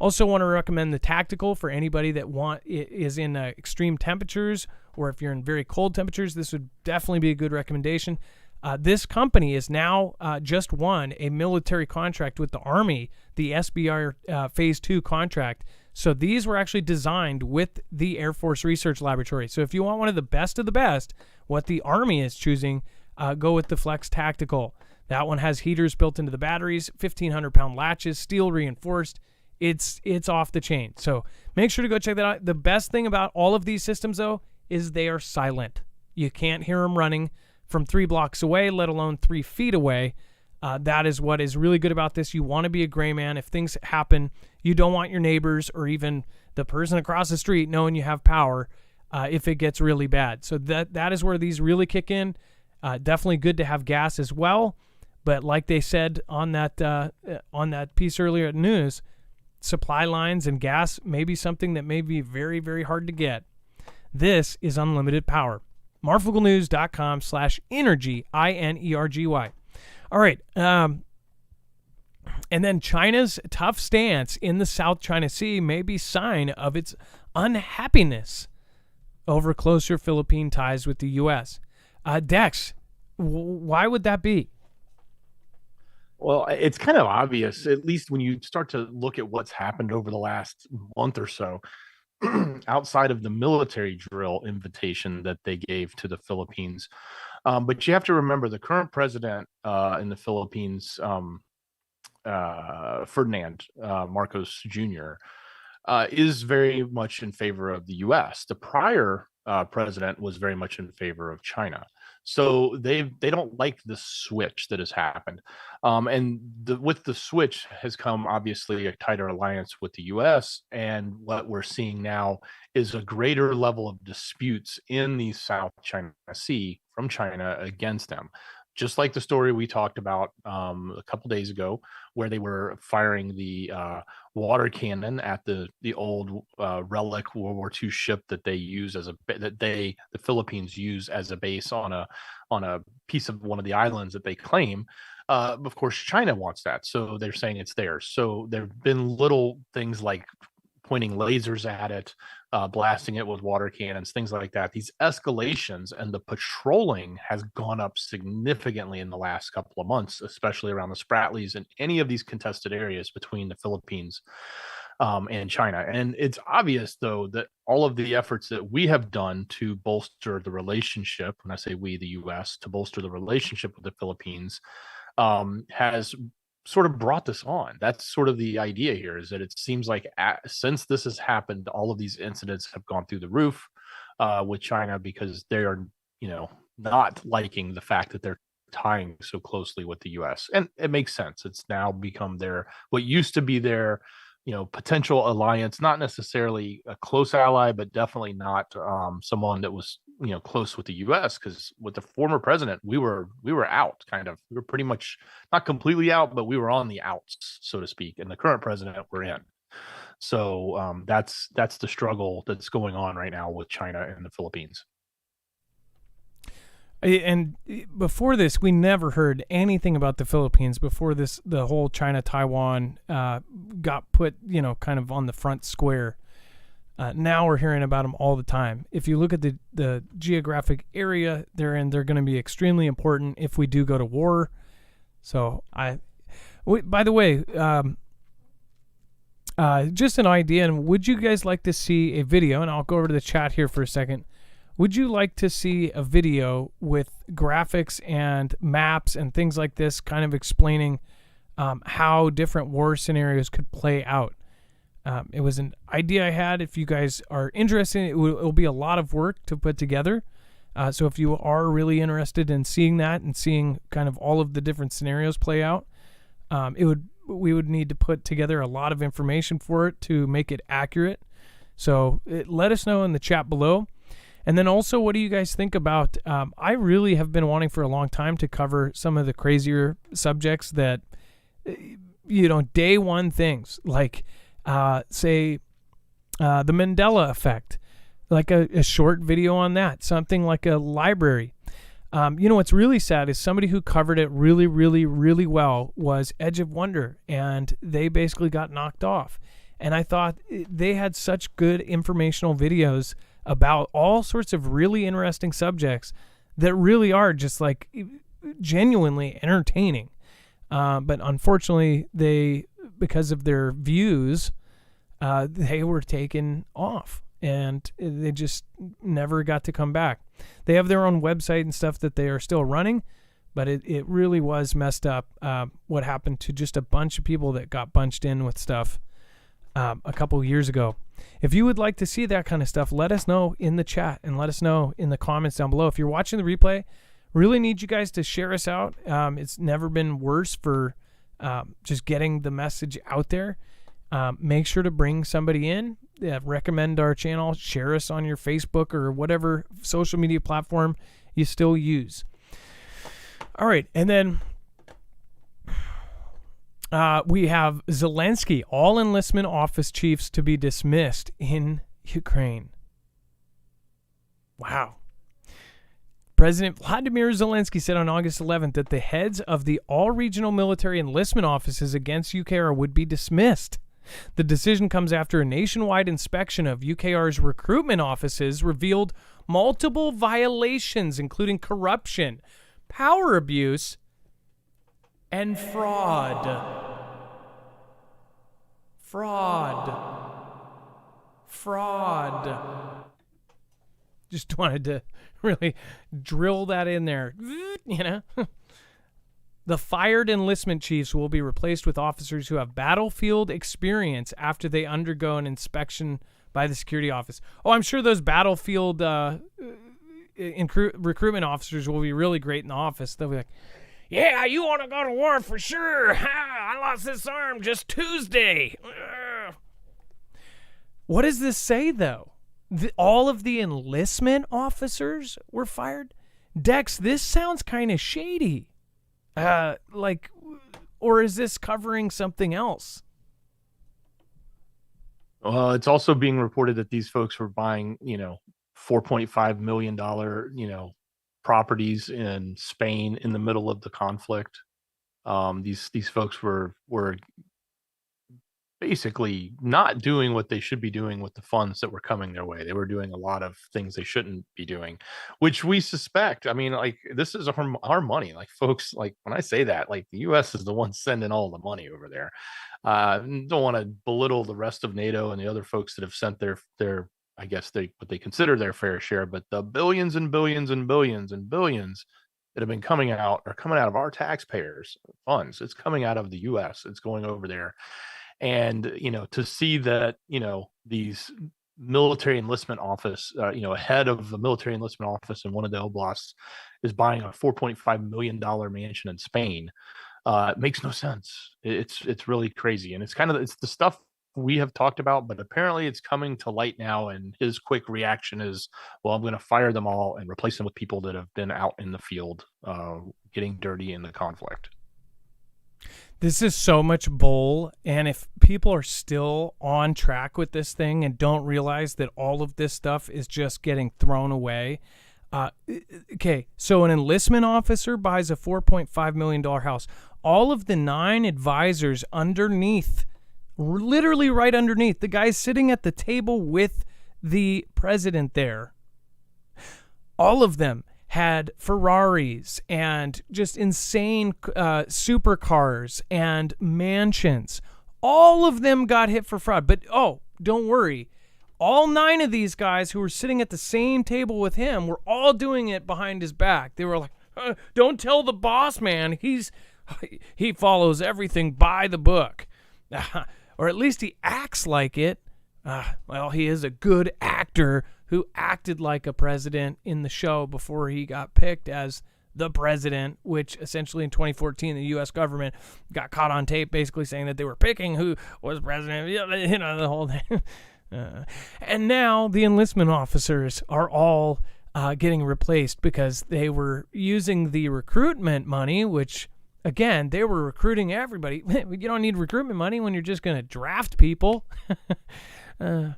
Also want to recommend the Tactical for anybody that is in extreme temperatures, or if you're in very cold temperatures, this would definitely be a good recommendation. This company is now just won a military contract with the Army, the SBR Phase 2 contract. So these were actually designed with the Air Force Research Laboratory. So if you want one of the best, what the Army is choosing, go with the Flex Tactical. That one has heaters built into the batteries, 1,500-pound latches, steel reinforced. It's off the chain. So make sure to go check that out. The best thing about all of these systems, though, is they are silent. You can't hear them running from 3 blocks away, let alone 3 feet away. That is what is really good about this. You want to be a gray man. If things happen, you don't want your neighbors or even the person across the street knowing you have power if it gets really bad. So that is where these really kick in. Definitely good to have gas as well. But like they said on that piece earlier at news, supply lines and gas may be something that may be very, very hard to get. This is unlimited power. Marfooglenews.com/energy, INERGY. All right. And then China's tough stance in the South China Sea may be sign of its unhappiness over closer Philippine ties with the U.S. Dex, why would that be? Well, it's kind of obvious, at least when you start to look at what's happened over the last month or so, outside of the military drill invitation that they gave to the Philippines. But you have to remember the current president in the Philippines, Ferdinand Marcos Jr., is very much in favor of the U.S. The prior president was very much in favor of China. So they don't like the switch that has happened. And with the switch has come, obviously, a tighter alliance with the U.S. And what we're seeing now is a greater level of disputes in the South China Sea from China against them. Just like the story we talked about a couple days ago, where they were firing the water cannon at the old relic World War II ship that they use the Philippines use as a base on a piece of one of the islands that they claim. Of course, China wants that, so they're saying it's theirs. So there have been little things like pointing lasers at it, blasting it with water cannons, things like that. These escalations and the patrolling has gone up significantly in the last couple of months, especially around the Spratlys and any of these contested areas between the Philippines and China. And it's obvious, though, that all of the efforts that we have done to bolster the relationship, when I say we, the U.S., to bolster the relationship with the Philippines, has sort of brought this on. That's sort of the idea here, is that it seems like since this has happened, all of these incidents have gone through the roof with China, because they are, not liking the fact that they're tying so closely with the U.S. And it makes sense. It's now become what used to be their potential alliance, not necessarily a close ally, but definitely not someone that was close with the U.S. Because with the former president, we were out, kind of. We were pretty much not completely out, but we were on the outs, so to speak. And the current president, we're in. So that's the struggle that's going on right now with China and the Philippines. And before this, we never heard anything about the Philippines. Before this, the whole China-Taiwan got put, kind of on the front square. Now we're hearing about them all the time. If you look at the geographic area they're in, they're going to be extremely important if we do go to war. So by the way, just an idea, and would you guys like to see a video? And I'll go over to the chat here for a second. Would you like to see a video with graphics and maps and things like this, kind of explaining how different war scenarios could play out. It was an idea I had. If you guys are interested, it'll be a lot of work to put together. So if you are really interested in seeing that and seeing kind of all of the different scenarios play out, we would need to put together a lot of information for it to make it accurate. So let us know in the chat below. And then also, what do you guys think about, I really have been wanting for a long time to cover some of the crazier subjects that, day one things, like, say, the Mandela effect, like a short video on that, something like a library. What's really sad is somebody who covered it really, really, really well was Edge of Wonder, and they basically got knocked off. And I thought they had such good informational videos about all sorts of really interesting subjects that really are just like genuinely entertaining. But unfortunately, because of their views, they were taken off and they just never got to come back. They have their own website and stuff that they are still running, but it really was messed up what happened to just a bunch of people that got bunched in with stuff a couple years ago. If you would like to see that kind of stuff, let us know in the chat and let us know in the comments down below. If you're watching the replay, really need you guys to share us out. It's never been worse for just getting the message out there. Make sure to bring somebody in, recommend our channel, share us on your Facebook or whatever social media platform you still use. All right, and then we have Zelensky, all enlistment office chiefs to be dismissed in Ukraine. Wow. President Vladimir Zelensky said on August 11th that the heads of the all regional military enlistment offices against UKR would be dismissed. The decision comes after a nationwide inspection of UKR's recruitment offices revealed multiple violations, including corruption, power abuse, and fraud. Just wanted to really drill that in there, The fired enlistment chiefs will be replaced with officers who have battlefield experience after they undergo an inspection by the security office. Oh, I'm sure those battlefield recruitment officers will be really great in the office. They'll be like, yeah, you want to go to war for sure. I lost this arm just Tuesday. What does this say, though? All of the enlistment officers were fired? Dex, this sounds kind of shady. Or is this covering something else? Well, it's also being reported that these folks were buying, $4.5 million, properties in Spain in the middle of the conflict. These folks were basically not doing what they should be doing with the funds that were coming their way. They were doing a lot of things they shouldn't be doing, which we suspect. I mean, like, this is our money. Like, folks, like, when I say that, like, the U.S. is the one sending all the money over there. Don't want to belittle the rest of NATO and the other folks that have sent their I guess what they consider their fair share, but the billions and billions and billions and billions that have been coming out are coming out of our taxpayers' funds. It's coming out of the U.S. It's going over there. And, to see that, these military enlistment office, head of the military enlistment office in one of the oblasts is buying a $4.5 million mansion in Spain, makes no sense. It's really crazy. And it's the stuff we have talked about, but apparently it's coming to light now. And his quick reaction is, well, I'm going to fire them all and replace them with people that have been out in the field, getting dirty in the conflict. This is so much bull, and if people are still on track with this thing and don't realize that all of this stuff is just getting thrown away. Okay, so an enlistment officer buys a $4.5 million house. All of the 9 advisors underneath, literally right underneath, the guy sitting at the table with the president there, all of them had Ferraris and just insane supercars and mansions. All of them got hit for fraud. But, don't worry. All 9 of these guys who were sitting at the same table with him were all doing it behind his back. They were like, don't tell the boss, man. He's he follows everything by the book. Or at least he acts like it. Well, he is a good actor who acted like a president in the show before he got picked as the president, which essentially in 2014, the U.S. government got caught on tape basically saying that they were picking who was president, the whole thing. And now the enlistment officers are all getting replaced because they were using the recruitment money, which, again, they were recruiting everybody. You don't need recruitment money when you're just going to draft people. And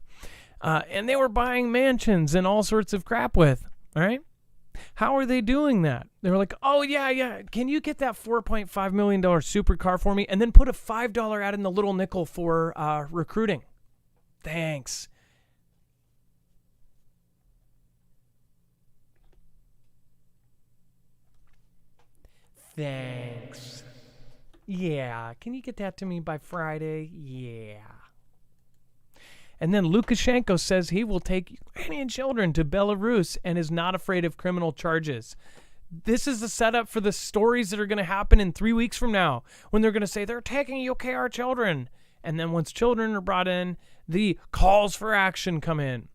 they were buying mansions and all sorts of crap with, all right? How are they doing that? They were like, oh, yeah, can you get that $4.5 million supercar for me and then put a $5 ad in the little nickel for recruiting? Thanks. Thanks. Yeah, can you get that to me by Friday? Yeah. And then Lukashenko says he will take Ukrainian children to Belarus and is not afraid of criminal charges. This is the setup for the stories that are going to happen in 3 weeks from now when they're going to say they're taking our children. And then once children are brought in, the calls for action come in.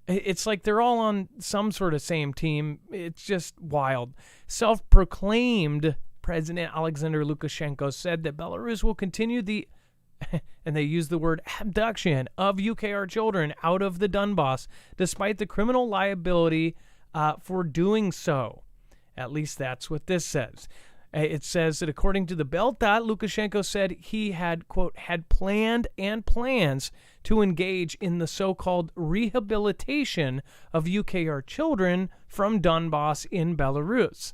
It's like they're all on some sort of same team. It's just wild. Self-proclaimed President Alexander Lukashenko said that Belarus will continue the and they use the word abduction of UKR children out of the Donbass, despite the criminal liability for doing so. At least that's what this says. It says that according to the Belta, Lukashenko said he had, quote, had planned and plans to engage in the so-called rehabilitation of UKR children from Donbass in Belarus.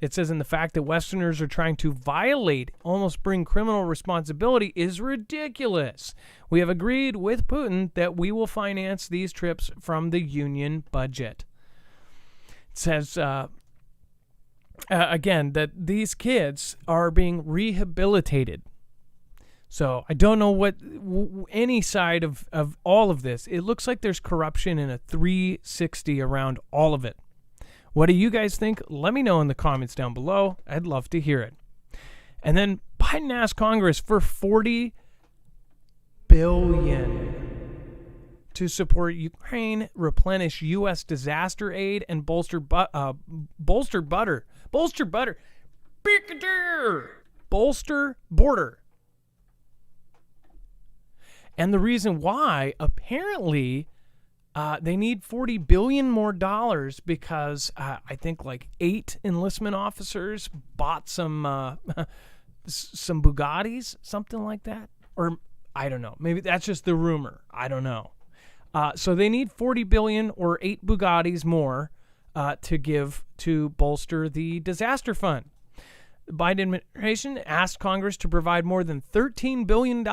It says, in the fact that Westerners are trying to violate, almost bring criminal responsibility is ridiculous. We have agreed with Putin that we will finance these trips from the union budget. It says, again, that these kids are being rehabilitated. So I don't know what any side of all of this. It looks like there's corruption in a 360 around all of it. What do you guys think? Let me know in the comments down below. I'd love to hear it. And then Biden asked Congress for $40 billion to support Ukraine, replenish U.S. disaster aid, and bolster border. And the reason why, apparently, they need $40 billion more dollars because I think like 8 enlistment officers bought some Bugattis, something like that. Or I don't know. Maybe that's just the rumor. I don't know. So they need $40 billion or 8 Bugattis more to give to bolster the disaster fund. The Biden administration asked Congress to provide more than $13 billion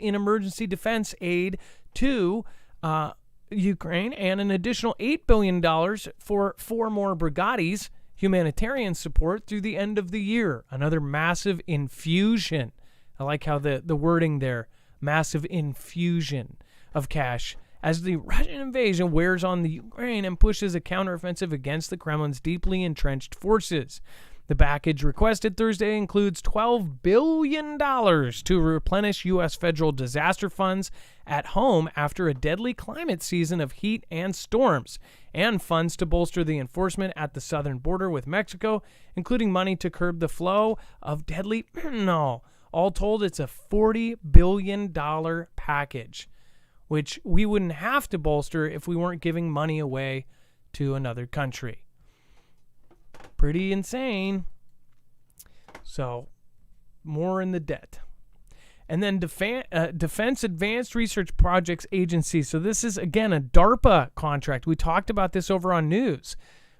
in emergency defense aid to Ukraine and an additional $8 billion for 4 more Bugattis humanitarian support through the end of the year. Another massive infusion. I like how the wording there, massive infusion of cash as the Russian invasion wears on the Ukraine and pushes a counteroffensive against the Kremlin's deeply entrenched forces. The package requested Thursday includes $12 billion to replenish U.S. federal disaster funds at home after a deadly climate season of heat and storms, and funds to bolster the enforcement at the southern border with Mexico, including money to curb the flow of deadly fentanyl. All told, it's a $40 billion package, which we wouldn't have to bolster if we weren't giving money away to another country. Pretty insane. So, more in the debt. And then Defense Advanced Research Projects Agency. So this is, again, a DARPA contract. We talked about this over on news.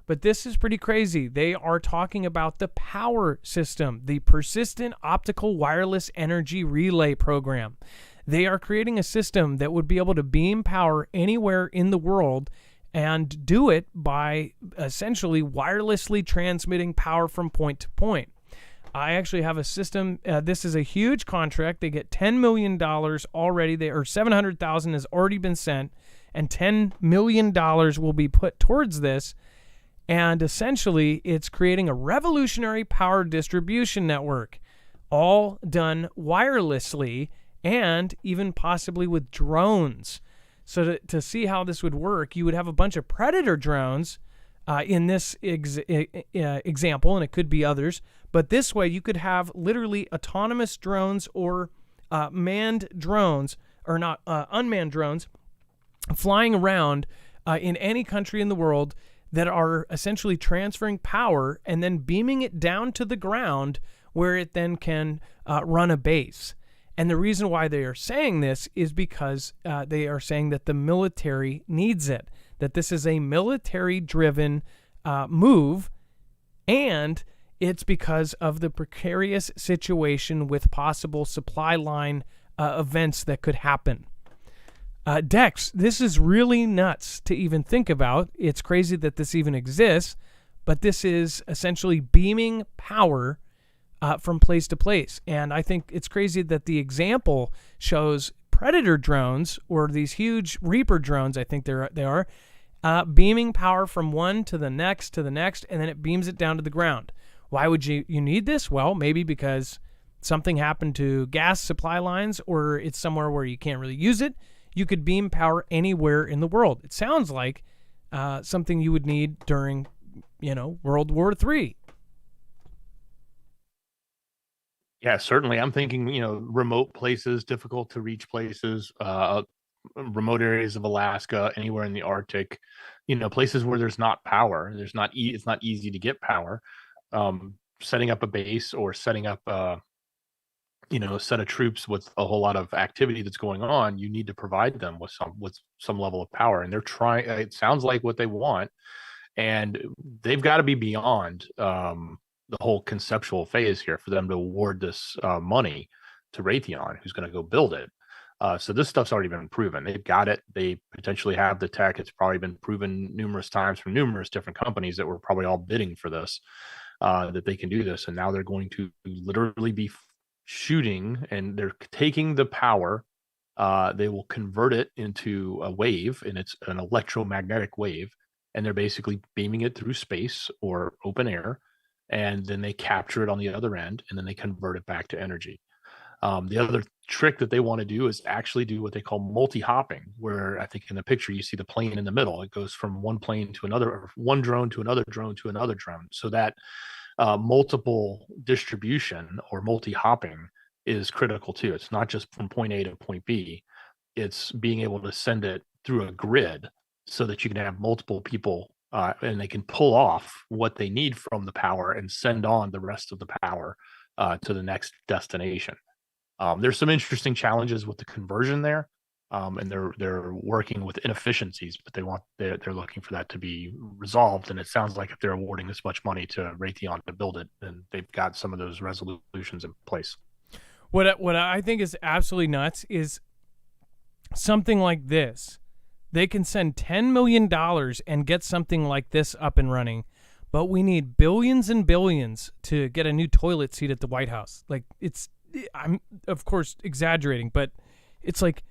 But this is pretty crazy. They are talking about the power system, the Persistent Optical Wireless Energy Relay Program. They are creating a system that would be able to beam power anywhere in the world and do it by essentially wirelessly transmitting power from point to point. I actually have a system. This is a huge contract. They get $10 million already. $700,000 has already been sent, and $10 million will be put towards this. And essentially, it's creating a revolutionary power distribution network. all done wirelessly and even possibly with drones. So to see how this would work, you would have a bunch of Predator drones in this example, and it could be others. But this way, you could have literally autonomous drones or manned drones, or not unmanned drones, flying around in any country in the world that are essentially transferring power and then beaming it down to the ground where it then can run a base. And the reason why they are saying this is because they are saying that the military needs it, that this is a military-driven move, and it's because of the precarious situation with possible supply line events that could happen. Dex, this is really nuts to even think about. It's crazy that this even exists, but this is essentially beaming power from place to place. And I think it's crazy that the example shows Predator drones, or these huge Reaper drones, I think they are, beaming power from one to the next, and then it beams it down to the ground. Why would you need this? Well, maybe because something happened to gas supply lines, or it's somewhere where you can't really use it. You could beam power anywhere in the world. It sounds like something you would need during, World War III. Yeah, certainly. I'm thinking, remote places, difficult to reach places, remote areas of Alaska, anywhere in the Arctic, places where there's not power. It's not easy to get power. Setting up a base or setting up a set of troops with a whole lot of activity that's going on, you need to provide them with some level of power. And they're trying. It sounds like what they want, and they've got to be beyond the whole conceptual phase here for them to award this money to Raytheon, who's going to go build it. So this stuff's already been proven. They've got it. They potentially have the tech. It's probably been proven numerous times from numerous different companies that were probably all bidding for this, that they can do this. And now they're going to literally be shooting, and they're taking the power. They will convert it into a wave, and it's an electromagnetic wave. And they're basically beaming it through space or open air. And then they capture it on the other end, and then they convert it back to energy. The other trick that they want to do is actually do what they call multi-hopping, where I think in the picture you see the plane in the middle. It goes from one plane to another, or one drone to another drone to another drone. So that multiple distribution or multi-hopping is critical too. It's not just from point A to point B. It's being able to send it through a grid so that you can have multiple people and they can pull off what they need from the power and send on the rest of the power to the next destination. There's some interesting challenges with the conversion there, and they're working with inefficiencies, but they're looking for that to be resolved. And it sounds like if they're awarding this much money to Raytheon to build it, then they've got some of those resolutions in place. What I think is absolutely nuts is something like this. They can send $10 million and get something like this up and running, but we need billions and billions to get a new toilet seat at the White House. Like, I'm of course exaggerating, but it's like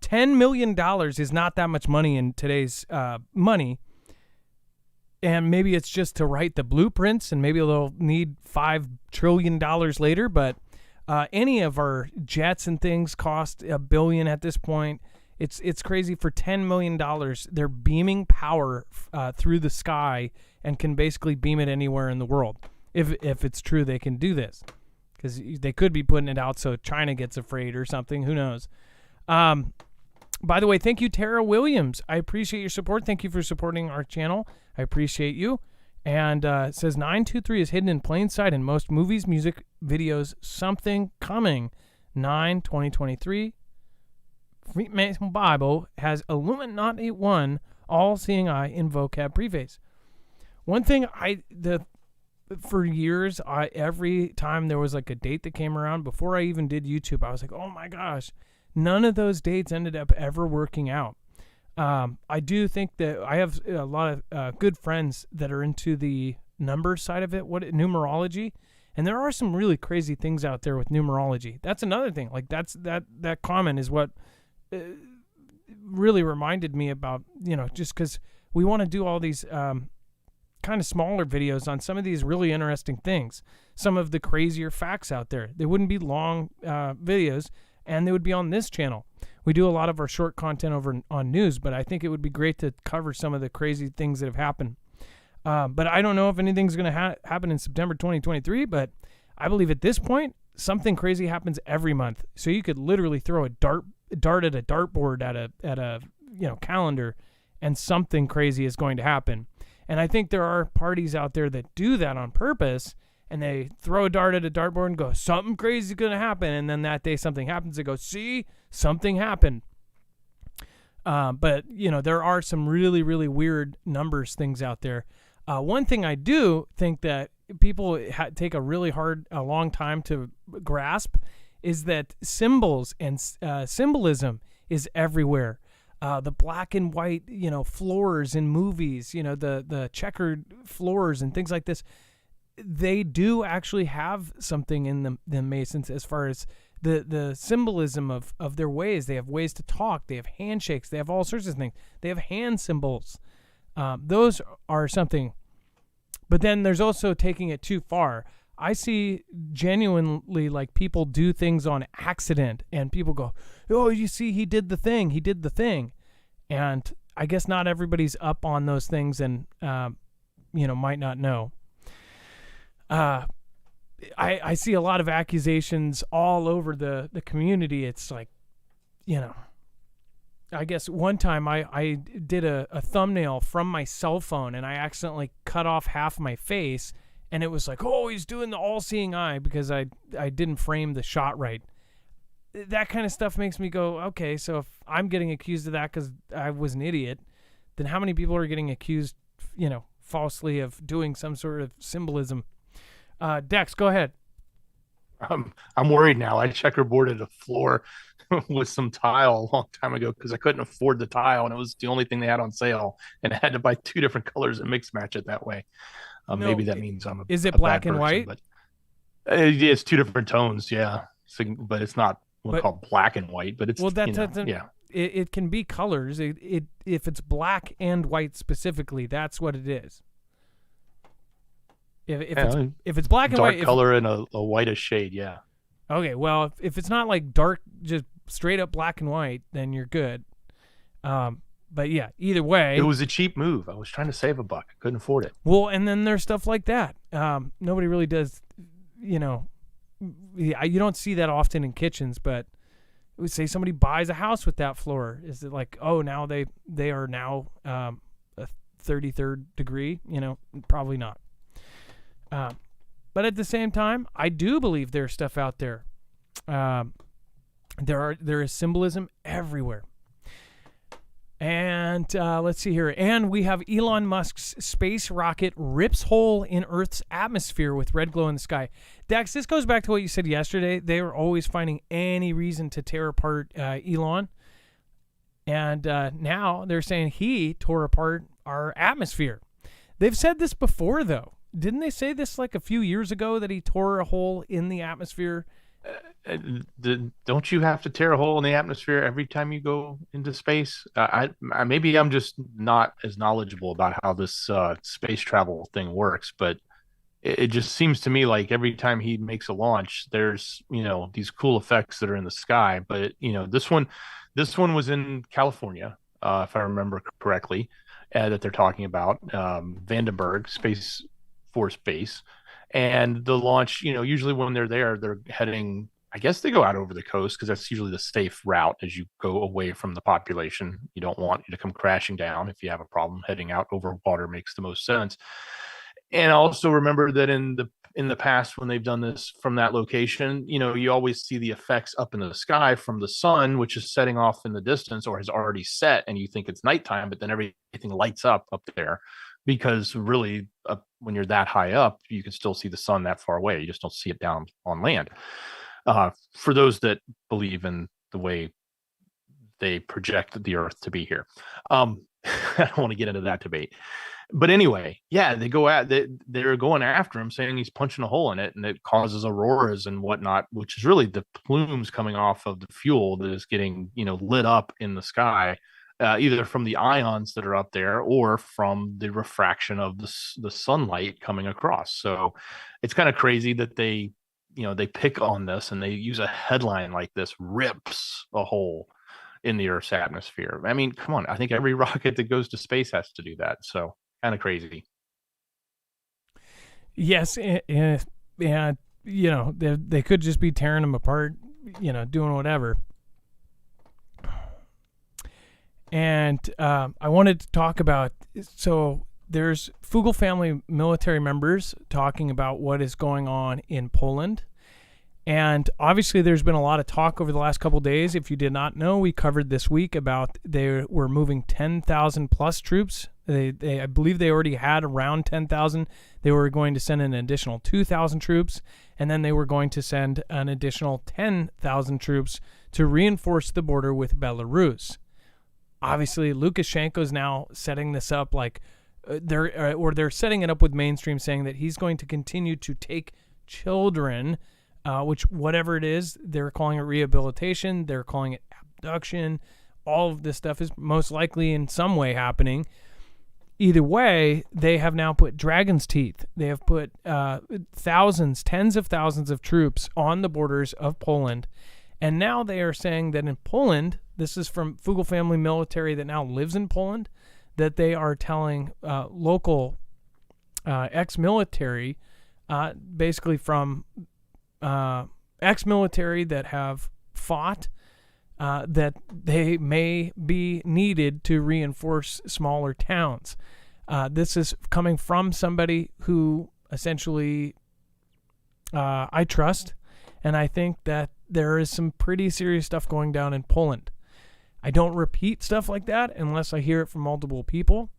$10 million is not that much money in today's money. And maybe it's just to write the blueprints, and maybe they'll need $5 trillion later. But any of our jets and things cost $1 billion at this point. It's crazy. For $10 million, they're beaming power through the sky and can basically beam it anywhere in the world. If it's true, they can do this, because they could be putting it out so China gets afraid or something. Who knows? By the way, thank you, Tara Williams. I appreciate your support. Thank you for supporting our channel. I appreciate you. And it says 923 is hidden in plain sight in most movies, music videos. Something coming. 9/2023. Freemason Bible has Illuminati 1 all-seeing eye in vocab preface. One thing for years, every time there was like a date that came around, before I even did YouTube, I was like, oh my gosh, none of those dates ended up ever working out. I do think that I have a lot of good friends that are into the number side of it, numerology, and there are some really crazy things out there with numerology. That's another thing. Like that comment is what really reminded me about, just because we want to do all these kind of smaller videos on some of these really interesting things, some of the crazier facts out there. They wouldn't be long videos, and they would be on this channel. We do a lot of our short content over on news, but I think it would be great to cover some of the crazy things that have happened. But I don't know if anything's going to happen in September 2023, but I believe at this point, something crazy happens every month. So you could literally throw a dart at a dartboard at a calendar, and something crazy is going to happen. And I think there are parties out there that do that on purpose, and they throw a dart at a dartboard and go, something crazy is going to happen. And then that day something happens. They go, see, something happened. But, there are some really, really weird numbers things out there. One thing I do think that people take a long time to grasp is that symbols and symbolism is everywhere. The black and white, floors in movies, the checkered floors and things like this, they do actually have something in the Masons as far as the symbolism of their ways. They have ways to talk. They have handshakes. They have all sorts of things. They have hand symbols. Those are something. But then there's also taking it too far. I see genuinely like people do things on accident, and people go, oh, you see, he did the thing. And I guess not everybody's up on those things and, might not know. I see a lot of accusations all over the community. It's like, I guess one time I did a thumbnail from my cell phone, and I accidentally cut off half my face, and it was like, oh, he's doing the all-seeing eye because I didn't frame the shot right. That kind of stuff makes me go, okay, so if I'm getting accused of that because I was an idiot, then how many people are getting accused, falsely of doing some sort of symbolism? Dex, go ahead. I'm worried now. I checkerboarded a floor with some tile a long time ago because I couldn't afford the tile, and it was the only thing they had on sale, and I had to buy 2 different colors and mix match it that way. Maybe that means I'm is it black and white? But it's 2 different tones, yeah. So, but it's not called black and white, but it's yeah. It can be colors. If it's black and white specifically, that's what it is. If it's black and white, dark color and a whitish shade, yeah. Okay, well, if it's not like dark, just straight up black and white, then you're good. But yeah, either way, it was a cheap move. I was trying to save a buck. I couldn't afford it. Well, and then there's stuff like that. Nobody really does, you don't see that often in kitchens, but it would say somebody buys a house with that floor. Is it like, oh, now they are now a 33rd degree? Probably not. But at the same time, I do believe there's stuff out there. There is symbolism everywhere. And let's see here. And we have Elon Musk's space rocket rips hole in Earth's atmosphere with red glow in the sky. Dax, this goes back to what you said yesterday. They were always finding any reason to tear apart Elon. And now they're saying he tore apart our atmosphere. They've said this before, though. Didn't they say this like a few years ago that he tore a hole in the atmosphere? Don't you have to tear a hole in the atmosphere every time you go into space? Maybe I'm just not as knowledgeable about how this space travel thing works, but it just seems to me like every time he makes a launch, there's these cool effects that are in the sky. But this one was in California, if I remember correctly, that they're talking about Vandenberg Space Force Base. And the launch, usually when they're there, they're heading, I guess they go out over the coast because that's usually the safe route as you go away from the population. You don't want you to come crashing down. If you have a problem, heading out over water makes the most sense. And also remember that in the past, when they've done this from that location, you always see the effects up in the sky from the sun, which is setting off in the distance or has already set, and you think it's nighttime, but then everything lights up there. Because really, when you're that high up, you can still see the sun that far away. You just don't see it down on land. For those that believe in the way they project the Earth to be here. I don't want to get into that debate. But anyway, yeah, they're going after him, saying he's punching a hole in it, and it causes auroras and whatnot, which is really the plumes coming off of the fuel that is getting lit up in the sky either from the ions that are up there or from the refraction of the sunlight coming across. So it's kind of crazy that they pick on this and they use a headline like this, rips a hole in the Earth's atmosphere. I mean, come on. I think every rocket that goes to space has to do that. So kind of crazy. Yes, and they could just be tearing them apart, doing whatever. And I wanted to talk about, so there's Fugel family military members talking about what is going on in Poland. And obviously there's been a lot of talk over the last couple of days. If you did not know, we covered this week about they were moving 10,000 plus troops. I believe they already had around 10,000. They were going to send an additional 2,000 troops, and then they were going to send an additional 10,000 troops to reinforce the border with Belarus. Obviously, Lukashenko is now setting this up like they're setting it up with mainstream, saying that he's going to continue to take children, which whatever it is, they're calling it rehabilitation, they're calling it abduction. All of this stuff is most likely in some way happening. Either way, they have now put dragon's teeth. They have put thousands, tens of thousands of troops on the borders of Poland. And now they are saying that in Poland, this is from Fugel family military that now lives in Poland, that they are telling local ex-military, basically from ex-military that have fought, that they may be needed to reinforce smaller towns. This is coming from somebody who essentially I trust, and I think that there is some pretty serious stuff going down in Poland. I don't repeat stuff like that unless I hear it from multiple people,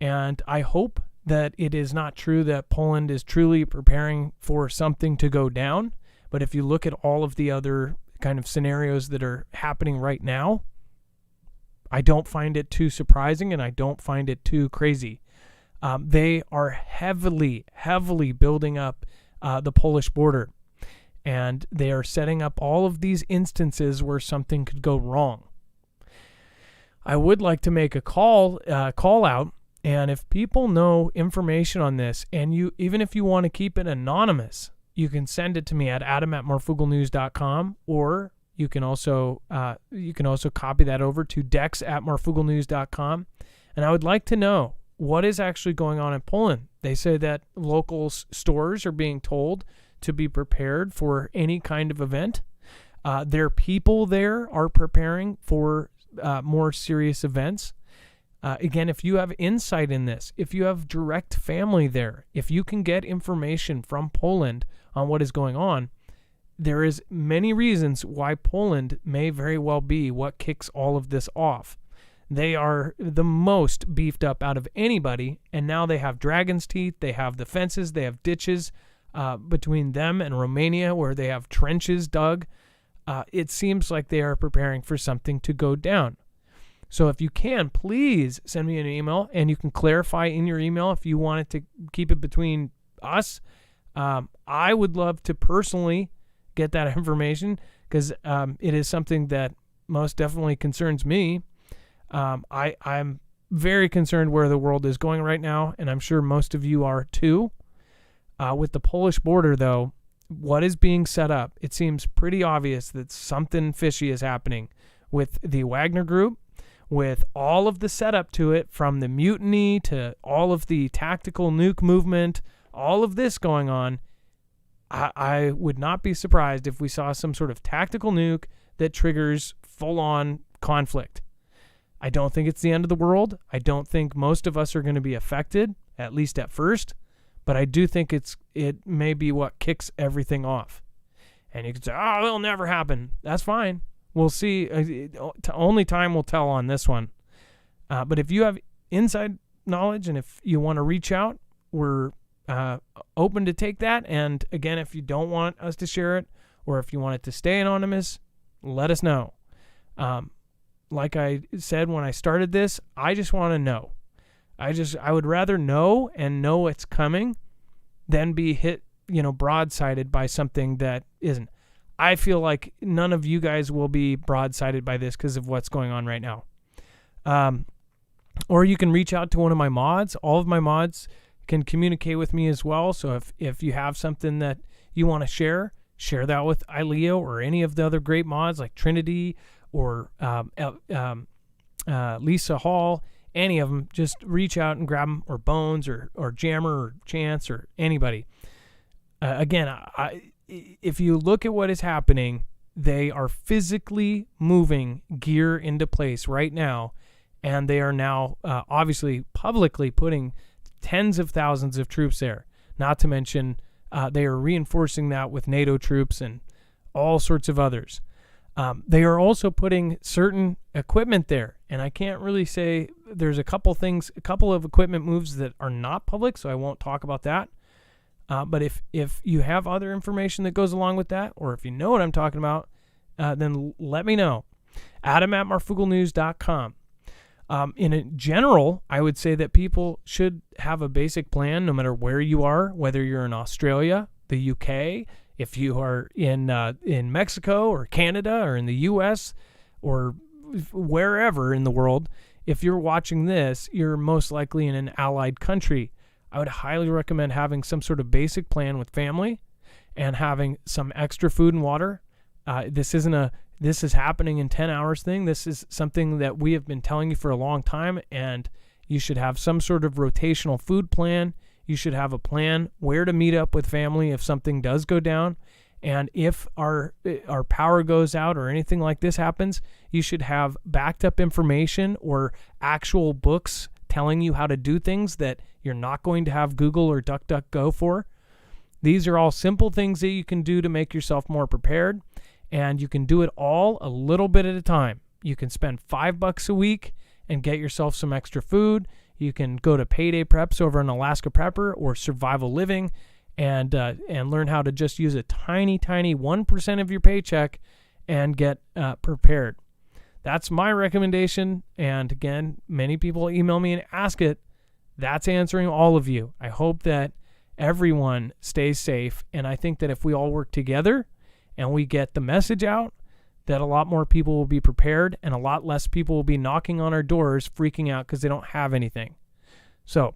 and I hope that it is not true that Poland is truly preparing for something to go down. But if you look at all of the other kind of scenarios that are happening right now, I don't find it too surprising and I don't find it too crazy. They are heavily building up the Polish border, and they are setting up all of these instances where something could go wrong. I would like to make a call out, and if people know information on this, and even if you want to keep it anonymous, you can send it to me at adam@marfooglenews.com, or you can also copy that over to dex@marfooglenews.com. And I would like to know what is actually going on in Poland. They say that local stores are being told to be prepared for any kind of event. Their people there are preparing for more serious events. Again, if you have insight in this, if you have direct family there, if you can get information from Poland on what is going on, there is many reasons why Poland may very well be what kicks all of this off. They are the most beefed up out of anybody, and now they have dragon's teeth, they have the fences, they have ditches between them and Romania where they have trenches dug. It seems like they are preparing for something to go down. So if you can, please send me an email, and you can clarify in your email if you wanted to keep it between us. I would love to personally get that information because it is something that most definitely concerns me. I'm very concerned where the world is going right now, and I'm sure most of you are too. With the Polish border, though, what is being set up, it seems pretty obvious that something fishy is happening with the Wagner Group, with all of the setup to it, from the mutiny to all of the tactical nuke movement, all of this going on. I would not be surprised if we saw some sort of tactical nuke that triggers full-on conflict. I don't think it's the end of the world. I don't think most of us are going to be affected, at least at first, but I do think it may be what kicks everything off. And you can say, oh, it'll never happen. That's fine. We'll see. Only time will tell on this one. But if you have inside knowledge and if you want to reach out, we're open to take that. And again, if you don't want us to share it, or if you want it to stay anonymous, let us know. Like I said when I started this, I just want to know. I would rather know and know it's coming than be hit, broadsided by something that isn't. I feel like none of you guys will be broadsided by this because of what's going on right now. Or you can reach out to one of my mods. All of my mods can communicate with me as well. So if you have something that you want to share that with Ileo or any of the other great mods like Trinity or Lisa Hall, any of them. Just reach out and grab them, or Bones or Jammer or Chance or anybody. Again, if you look at what is happening, they are physically moving gear into place right now. And they are now obviously publicly putting tens of thousands of troops there. Not to mention they are reinforcing that with NATO troops and all sorts of others. They are also putting certain equipment there. And I can't really say, there's a couple of equipment moves that are not public, so I won't talk about that. But if you have other information that goes along with that, or if you know what I'm talking about, then let me know. Adam@marfooglenews.com. In general, I would say that people should have a basic plan no matter where you are, whether you're in Australia, the UK, if you are in Mexico or Canada or in the US or wherever in the world. If you're watching this, you're most likely in an allied country. I would highly recommend having some sort of basic plan with family and having some extra food and water. This is happening in 10 hours thing. This is something that we have been telling you for a long time, and you should have some sort of rotational food plan. You should have a plan where to meet up with family if something does go down. And if our power goes out or anything like this happens, you should have backed up information or actual books telling you how to do things that you're not going to have Google or DuckDuckGo for. These are all simple things that you can do to make yourself more prepared. And you can do it all a little bit at a time. You can spend $5 a week and get yourself some extra food. You can go to Payday Preps over on Alaska Prepper or Survival Living and learn how to just use a tiny 1% of your paycheck and get prepared. That's my recommendation. And again, many people email me and ask it. That's answering all of you. I hope that everyone stays safe. And I think that if we all work together and we get the message out, that a lot more people will be prepared and a lot less people will be knocking on our doors freaking out because they don't have anything. So,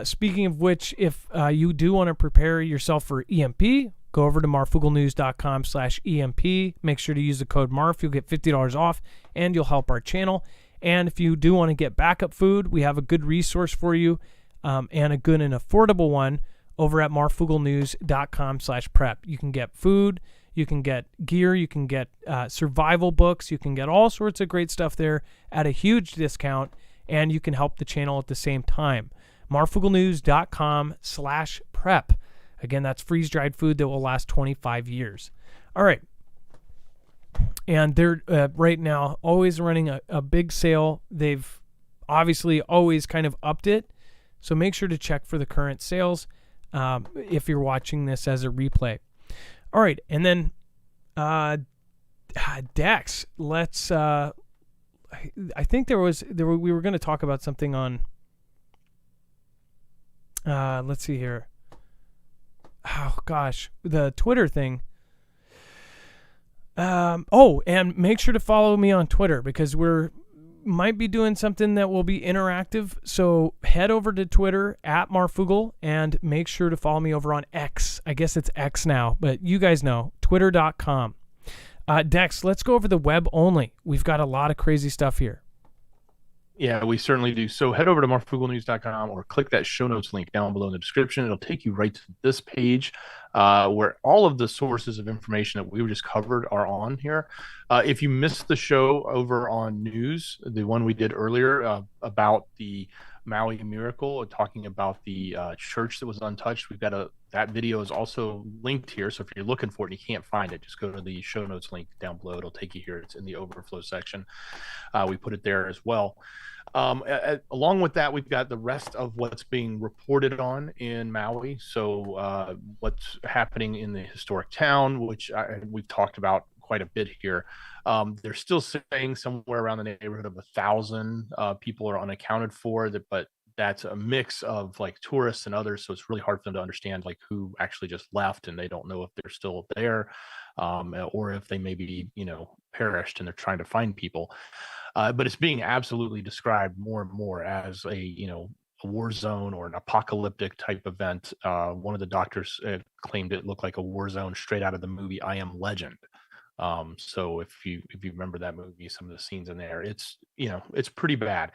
speaking of which, if you do want to prepare yourself for EMP, go over to marfooglenews.com/EMP. Make sure to use the code MARF. You'll get $50 off and you'll help our channel. And if you do want to get backup food, we have a good resource for you and a good and affordable one over at marfooglenews.com/prep. You can get food, you can get gear, you can get survival books, you can get all sorts of great stuff there at a huge discount, and you can help the channel at the same time. marfooglenews.com/prep. Again, that's freeze-dried food that will last 25 years. All right. And they're right now always running a big sale. They've obviously always kind of upped it. So make sure to check for the current sales if you're watching this as a replay. All right. And then Dex, let's I think we were going to talk about something on let's see here. Oh gosh, the Twitter thing. And make sure to follow me on Twitter because might be doing something that will be interactive. So head over to Twitter @Marfoogle and make sure to follow me over on X. I guess it's X now, but you guys know, twitter.com. Dex, let's go over the web only. We've got a lot of crazy stuff here. Yeah, we certainly do. So head over to marfooglenews.com or click that show notes link down below in the description. It'll take you right to this page where all of the sources of information that we just covered are on here. If you missed the show over on news, the one we did earlier about the Maui miracle, talking about the church that was untouched, we've got that video is also linked here. So if you're looking for it and you can't find it, just go to the show notes link down below. It'll take you here. It's in the overflow section. We put it there as well. Along with that, we've got the rest of what's being reported on in Maui. So what's happening in the historic town, which we've talked about quite a bit here. They're still saying somewhere around the neighborhood of 1,000 people are unaccounted for, but that's a mix of like tourists and others. So it's really hard for them to understand like who actually just left, and they don't know if they're still there, or if they maybe, perished and they're trying to find people. But it's being absolutely described more and more as a war zone or an apocalyptic type event. One of the doctors claimed it looked like a war zone straight out of the movie I Am Legend. So if you remember that movie, some of the scenes in there, it's pretty bad.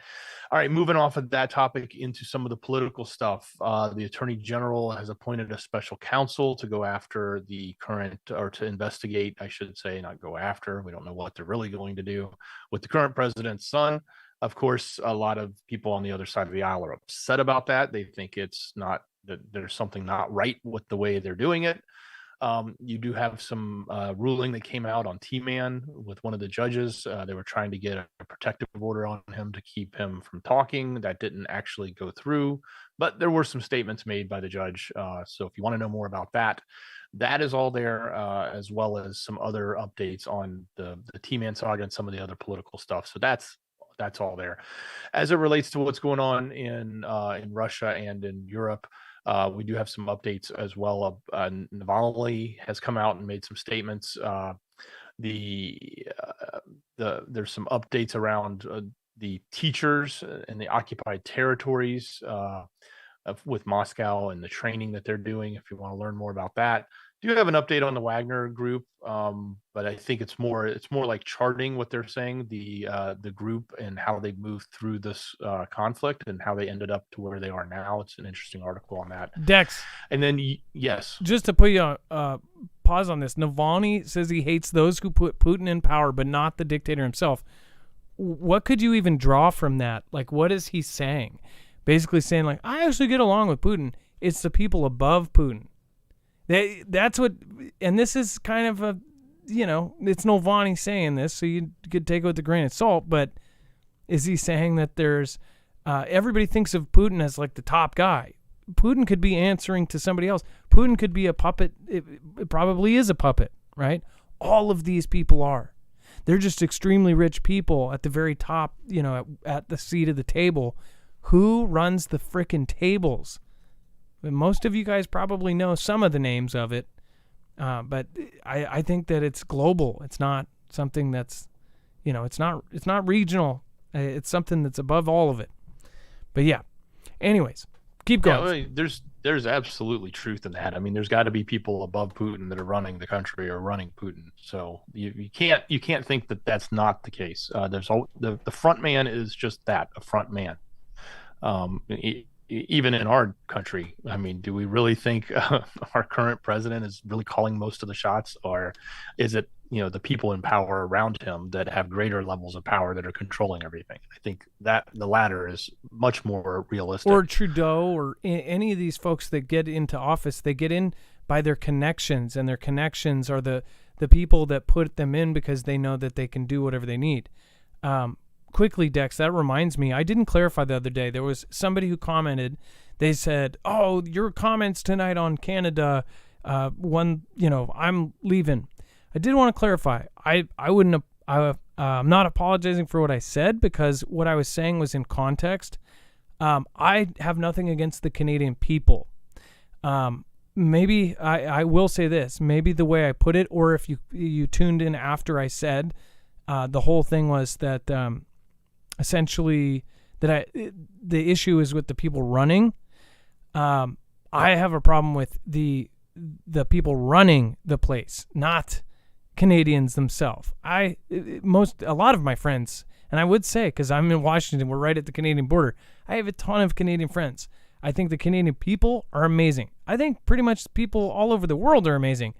All right, moving off of that topic into some of the political stuff. The Attorney General has appointed a special counsel to go after the current, or to investigate, I should say, not go after. We don't know what they're really going to do with the current president's son. Of course, a lot of people on the other side of the aisle are upset about that. They think it's not, that there's something not right with the way they're doing it. You do have some ruling that came out on T-Man with one of the judges. They were trying to get a protective order on him to keep him from talking. That didn't actually go through, but there were some statements made by the judge. So if you want to know more about that, that is all there, as well as some other updates on the T-Man saga and some of the other political stuff. So that's all there. As it relates to what's going on in Russia and in Europe, we do have some updates as well. Navalny has come out and made some statements. There's some updates around the teachers in the occupied territories with Moscow and the training that they're doing. If you want to learn more about that, do have an update on the Wagner group, but I think it's more like charting what they're saying, the group and how they moved through this conflict and how they ended up to where they are now. It's an interesting article on that. Dex. And then yes, just to put you on pause on this, Navalny says he hates those who put Putin in power, but not the dictator himself. What could you even draw from that? Like, what is he saying? Basically saying, like, I actually get along with Putin. It's the people above Putin. That's what, and this is kind of a, it's Navalny saying this, so you could take it with a grain of salt, but is he saying that there's, everybody thinks of Putin as like the top guy. Putin could be answering to somebody else. Putin could be a puppet. It probably is a puppet, right? All of these people are. They're just extremely rich people at the very top, at the seat of the table. Who runs the frickin' tables? Most of you guys probably know some of the names of it, but I think that it's global. It's not something that's, it's not regional. It's something that's above all of it. But yeah, anyways, keep going. Yeah, there's absolutely truth in that. I mean, there's got to be people above Putin that are running the country or running Putin. So you can't think that that's not the case. The front man is just that, a front man. Even in our country, I mean, do we really think our current president is really calling most of the shots, or is it, the people in power around him that have greater levels of power that are controlling everything? I think that the latter is much more realistic. Or Trudeau, or any of these folks that get into office, they get in by their connections, and their connections are the people that put them in because they know that they can do whatever they need. Quickly, Dex, that reminds me, I didn't clarify the other day. There was somebody who commented. They said, "Oh, your comments tonight on Canada, I'm leaving." I did want to clarify. I'm not apologizing for what I said, because what I was saying was in context. I have nothing against the Canadian people. Maybe I will say this. Maybe the way I put it, or if you tuned in after I said, the whole thing was that essentially that the issue is with the people running. I have a problem with the people running the place, not Canadians themselves. A lot of my friends, and I would say, because I'm in Washington, we're right at the Canadian border, I have a ton of Canadian friends. I think the Canadian people are amazing. I think pretty much people all over the world are amazing.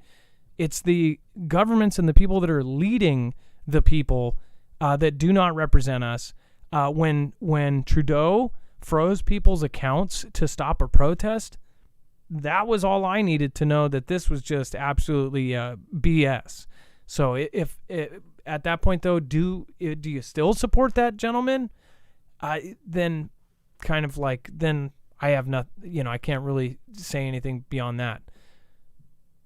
It's the governments and the people that are leading the people that do not represent us. When Trudeau froze people's accounts to stop a protest, that was all I needed to know, that this was just absolutely BS. So if at that point, though, do you still support that gentleman? Then kind of like, then I have not, I can't really say anything beyond that.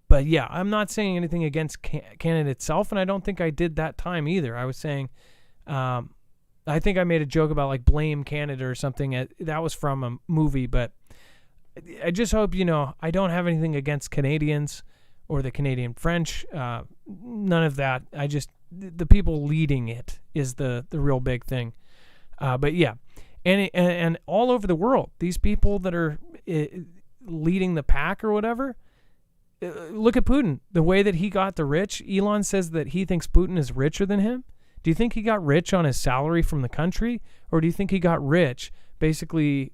But yeah, I'm not saying anything against Canada itself, and I don't think I did that time either. I was saying, I think I made a joke about like blame Canada or something. That was from a movie, but I just hope, I don't have anything against Canadians or the Canadian French. None of that. The people leading it is the real big thing. But yeah, and all over the world, these people that are leading the pack or whatever, look at Putin, the way that he got the rich. Elon says that he thinks Putin is richer than him. Do you think he got rich on his salary from the country, or do you think he got rich basically,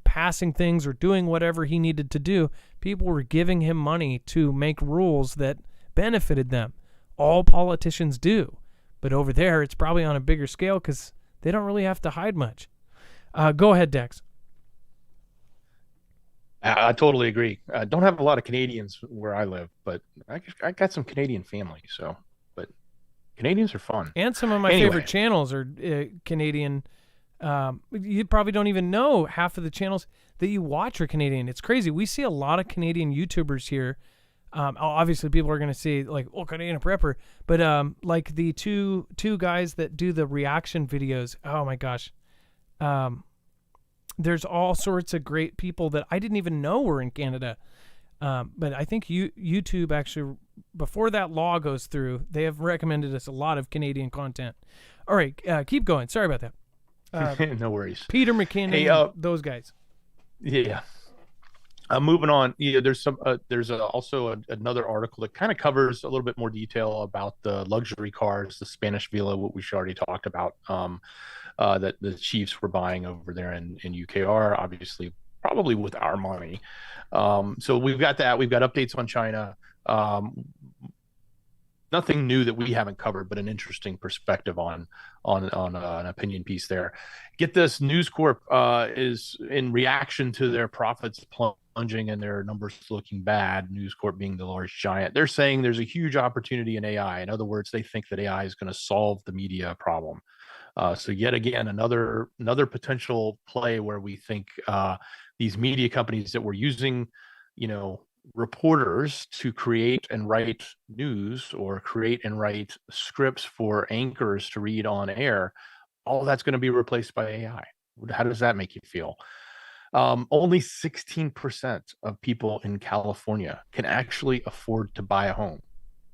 passing things or doing whatever he needed to do? People were giving him money to make rules that benefited them. All politicians do. But over there, it's probably on a bigger scale because they don't really have to hide much. Go ahead, Dex. I totally agree. I don't have a lot of Canadians where I live, but I got some Canadian family. So, but Canadians are fun. And some of my favorite channels are Canadian. You probably don't even know half of the channels that you watch are Canadian. It's crazy. We see a lot of Canadian YouTubers here. Obviously, people are going to say like, "Oh, Canadian Prepper," but like the two guys that do the reaction videos. Oh my gosh, there's all sorts of great people that I didn't even know were in Canada. But I think YouTube actually, before that law goes through, they have recommended us a lot of Canadian content. All right, keep going. Sorry about that. No worries. Peter McKinnon, those guys. Yeah. Moving on. Yeah, there's also another article that kind of covers a little bit more detail about the luxury cars, the Spanish Villa, what we already talked about, that the Chiefs were buying over there in UKR, obviously, probably with our money. So we've got that. We've got updates on China. Nothing new that we haven't covered, but an interesting perspective on an opinion piece there. Get this, News Corp is in reaction to their profits plunging and their numbers looking bad, News Corp being the large giant. They're saying there's a huge opportunity in AI. In other words, they think that AI is going to solve the media problem. So yet again, another potential play where we think these media companies that were using, reporters to create and write news or create and write scripts for anchors to read on air, all that's going to be replaced by AI. How does that make you feel? Only 16% of people in California can actually afford to buy a home.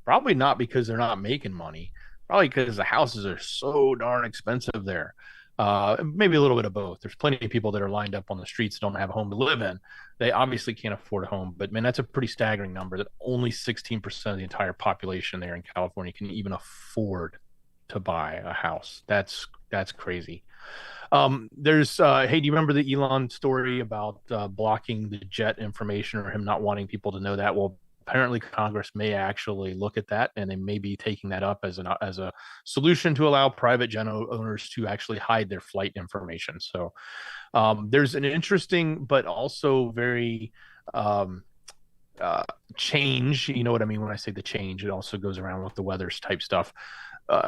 Probably not because they're not making money, probably because the houses are so darn expensive there. Maybe a little bit of both. There's plenty of people that are lined up on the streets that don't have a home to live in. They obviously can't afford a home, but man, that's a pretty staggering number that only 16% of the entire population there in California can even afford to buy a house. That's crazy. There's hey, do you remember the Elon story about blocking the jet information or him not wanting people to know that? Well, apparently Congress may actually look at that, and they may be taking that up as a solution to allow private jet owners to actually hide their flight information. So there's an interesting but also very change. You know what I mean when I say the change? It also goes around with the weather's type stuff.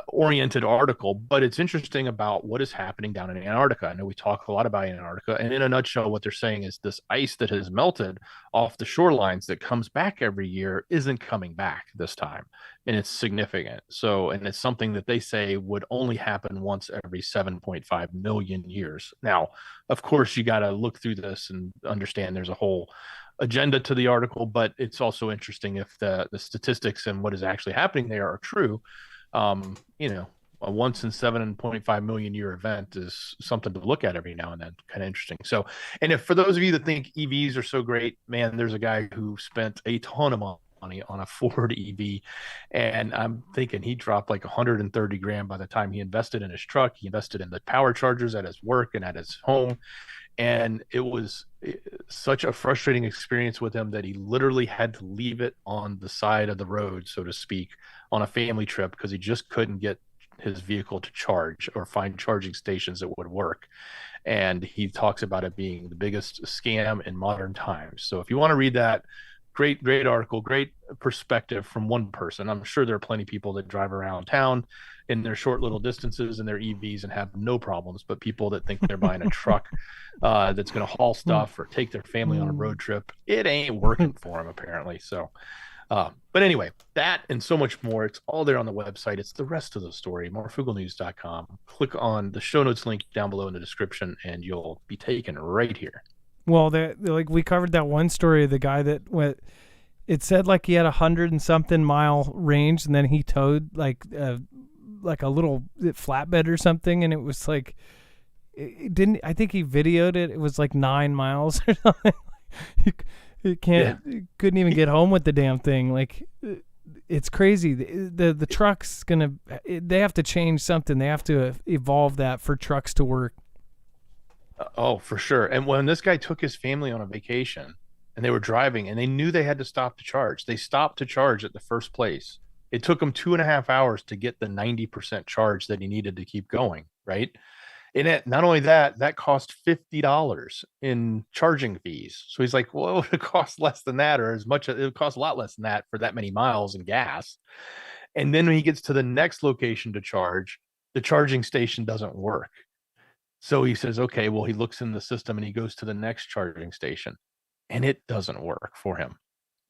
Oriented article, but it's interesting about what is happening down in Antarctica. I know we talk a lot about Antarctica, and in a nutshell, what they're saying is this ice that has melted off the shorelines that comes back every year isn't coming back this time, and it's significant. So, and it's something that they say would only happen once every 7.5 million years. Now, of course, you got to look through this and understand there's a whole agenda to the article, but it's also interesting if the statistics and what is actually happening there are true. A once in 7.5 million year event is something to look at every now and then. Kind of interesting. So, and if for those of you that think EVs are so great, man, there's a guy who spent a ton of money on a Ford EV, and I'm thinking he dropped like 130 grand by the time he invested in his truck. He invested in the power chargers at his work and at his home. And it was such a frustrating experience with him that he literally had to leave it on the side of the road, so to speak, on a family trip because he just couldn't get his vehicle to charge or find charging stations that would work. And he talks about it being the biggest scam in modern times. So if you want to read that, great article, great perspective from one person. I'm sure there are plenty of people that drive around town in their short little distances in their EVs and have no problems, but people that think they're buying a truck that's going to haul stuff or take their family on a road trip, it ain't working for them apparently. So But anyway, that and so much more, it's all there on the website. It's the rest of the story, marfooglenews.com. Click on the show notes link down below in the description, and you'll be taken right here. Well, like we covered that one story of the guy that went. It said like he had 100 and something mile range, and then he towed like a little flatbed or something, and it was like it didn't. I think he videoed it. It was like 9 miles or something. You couldn't even get home with the damn thing. Like, it's crazy. The truck's they have to change something. They have to evolve that for trucks to work. Oh, for sure. And when this guy took his family on a vacation and they were driving and they knew they had to stop to charge, they stopped to charge at the first place. It took him 2.5 hours to get the 90% charge that he needed to keep going. Right. And not only that cost $50 in charging fees. So he's like, well, it would cost less than that, or as much. It would cost a lot less than that for that many miles and gas. And then when he gets to the next location to charge, the charging station doesn't work. So he says, okay, well, he looks in the system and he goes to the next charging station and it doesn't work for him.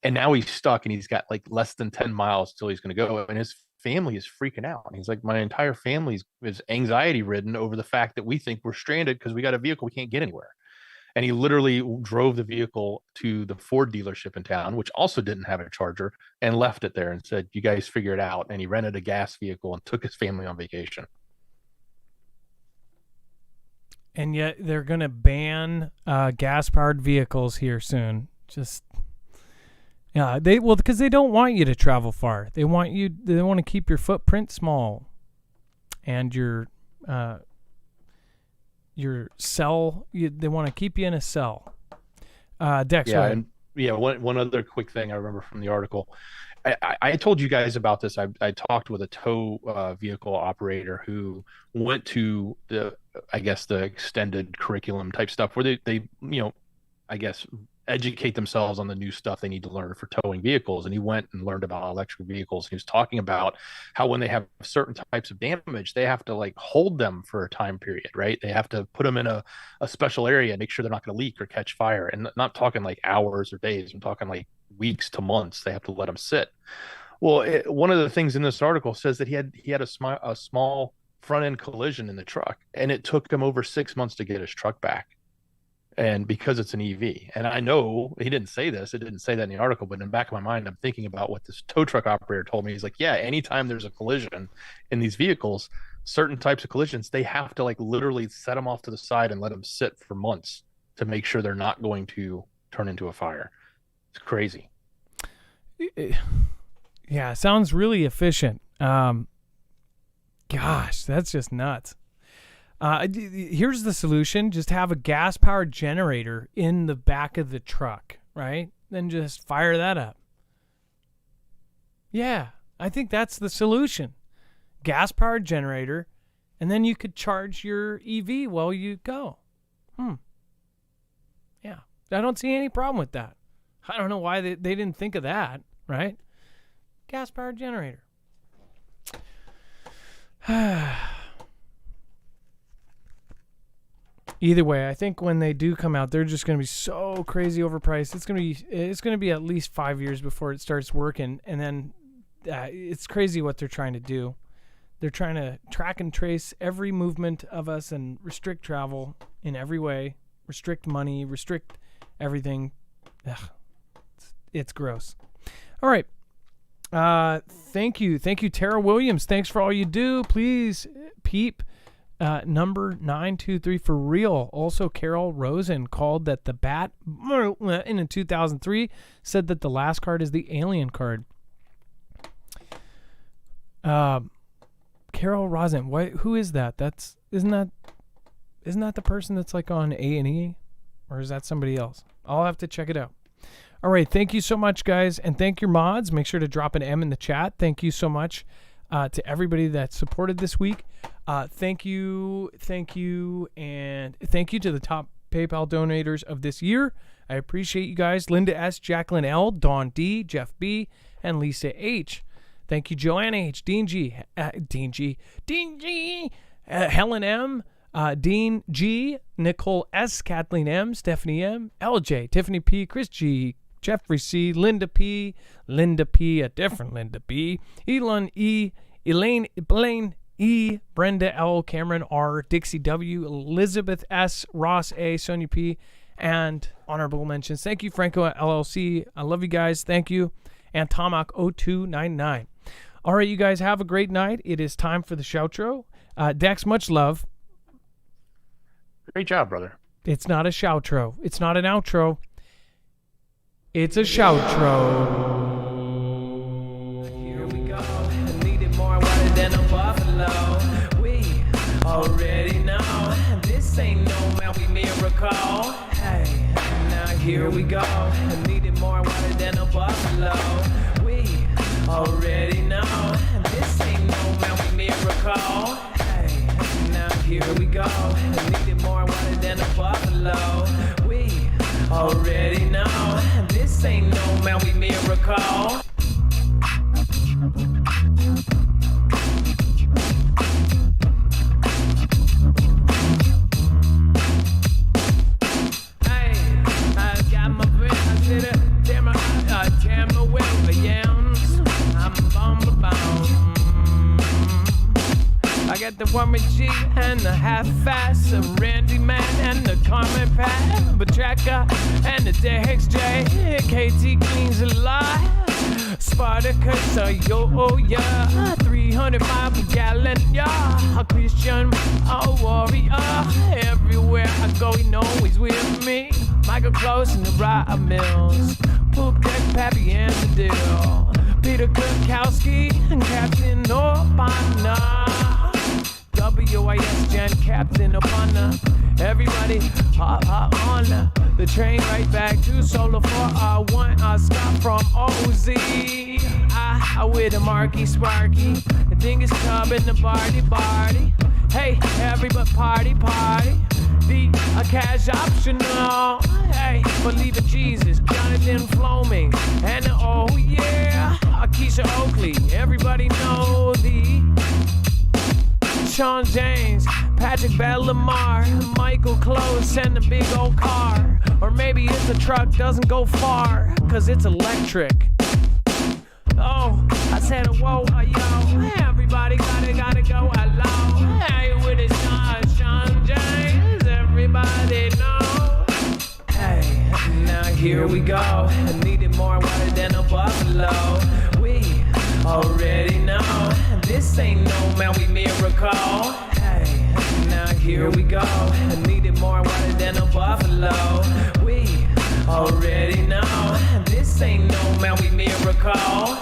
And now he's stuck and he's got like less than 10 miles till he's going to go. And his family is freaking out. And he's like, my entire family is anxiety ridden over the fact that we think we're stranded because we got a vehicle we can't get anywhere. And he literally drove the vehicle to the Ford dealership in town, which also didn't have a charger, and left it there and said, you guys figure it out. And he rented a gas vehicle and took his family on vacation. And yet they're going to ban gas-powered vehicles here soon. Because they don't want you to travel far. They want to keep your footprint small, and your cell. They want to keep you in a cell. Dex, one other quick thing I remember from the article. I told you guys about this. I talked with a tow vehicle operator who went to the extended curriculum type stuff where they educate themselves on the new stuff they need to learn for towing vehicles. And he went and learned about electric vehicles. He was talking about how when they have certain types of damage, they have to like hold them for a time period, right? They have to put them in a special area and make sure they're not going to leak or catch fire. And not talking like hours or days. I'm talking like weeks to months. They have to let them sit. Well, one of the things in this article says that he had a small front end collision in the truck, and it took him over 6 months to get his truck back. And because it's an EV, and I know he didn't say this, it didn't say that in the article, but in the back of my mind, I'm thinking about what this tow truck operator told me. He's like, yeah, anytime there's a collision in these vehicles, certain types of collisions, they have to like literally set them off to the side and let them sit for months to make sure they're not going to turn into a fire. It's crazy. Yeah, sounds really efficient. Gosh, that's just nuts. Here's the solution. Just have a gas-powered generator in the back of the truck, right? Then just fire that up. Yeah, I think that's the solution. Gas-powered generator, and then you could charge your EV while you go. Yeah, I don't see any problem with that. I don't know why they didn't think of that, right? Gas-powered generator. Either way, I think when they do come out, they're just going to be so crazy overpriced. It's going to be at least 5 years before it starts working, and then it's crazy what they're trying to do. They're trying to track and trace every movement of us and restrict travel in every way, restrict money, restrict everything. Ugh, it's gross. All right. Thank you, Tara Williams. Thanks for all you do. Please peep. Number 923 for real. Also, Carol Rosen called that the bat in 2003 said that the last card is the alien card. Carol Rosen, who is that? Isn't that the person that's like on A&E, or is that somebody else? I'll have to check it out. All right, thank you so much, guys, and thank your mods. Make sure to drop an M in the chat. Thank you so much to everybody that supported this week. Thank you, and thank you to the top PayPal donators of this year. I appreciate you guys. Linda S., Jacqueline L., Dawn D., Jeff B., and Lisa H. Thank you, Joanna H., Dean G., Helen M., Dean G., Nicole S., Kathleen M., Stephanie M., LJ, Tiffany P., Chris G., Jeffrey C., Linda P., a different Linda B., Elon E., Elaine Blaine E., Brenda L., Cameron R., Dixie W., Elizabeth S., Ross A., Sonia P., and honorable mentions. Thank you, Franco LLC. I love you guys. Thank you. And Tomac0299. All right, you guys have a great night. It is time for the shoutro. Dex, much love. Great job, brother. It's not a shoutro. It's not an outro. It's a shoutro. Here we go. I needed more water than a buffalo. We already know this ain't no Maui miracle. Hey, now here we go. I needed more water than a buffalo. We already know this ain't no Maui miracle. Hey, now here we go. I needed more water than a buffalo. We already know this ain't no Maui miracle. Hey, I got my breath, I did it, damn my will the yams. I'm bomb. I got the woman G and the half-fast, the Randy Man and the Carmen Pat, Batraka and the Dex J, KT cleans a lot, Spartacus, yo, yeah, 305 a gallon, yeah, a Christian, a warrior, everywhere I go, you know he's with me, Michael Close and the Rye Mills, Poop Deck, Pappy and the Dill, Peter Kukowski and Captain Obama. WIS Gen Captain Obama. Everybody hop on the train right back to Solar 4R1. Scott from OZ. I with a Marky Sparky. The Dingus Cub in the party. Hey, everybody party. The cash optional. Hey, believe in Jesus. Jonathan Fleming. And oh yeah, Keisha Oakley. Everybody know the Sean James, Patrick Bellamar, Michael Close, and a big old car. Or maybe it's a truck, doesn't go far, cause it's electric. Oh, I said, whoa, yo, everybody gotta go, hello. Hey, with it, Sean James, everybody know. Hey, now here we go. I needed more water than a buffalo. We already know this ain't no Maui miracle. Hey, now here we go. I needed more water than a buffalo. We already know this ain't no Maui miracle.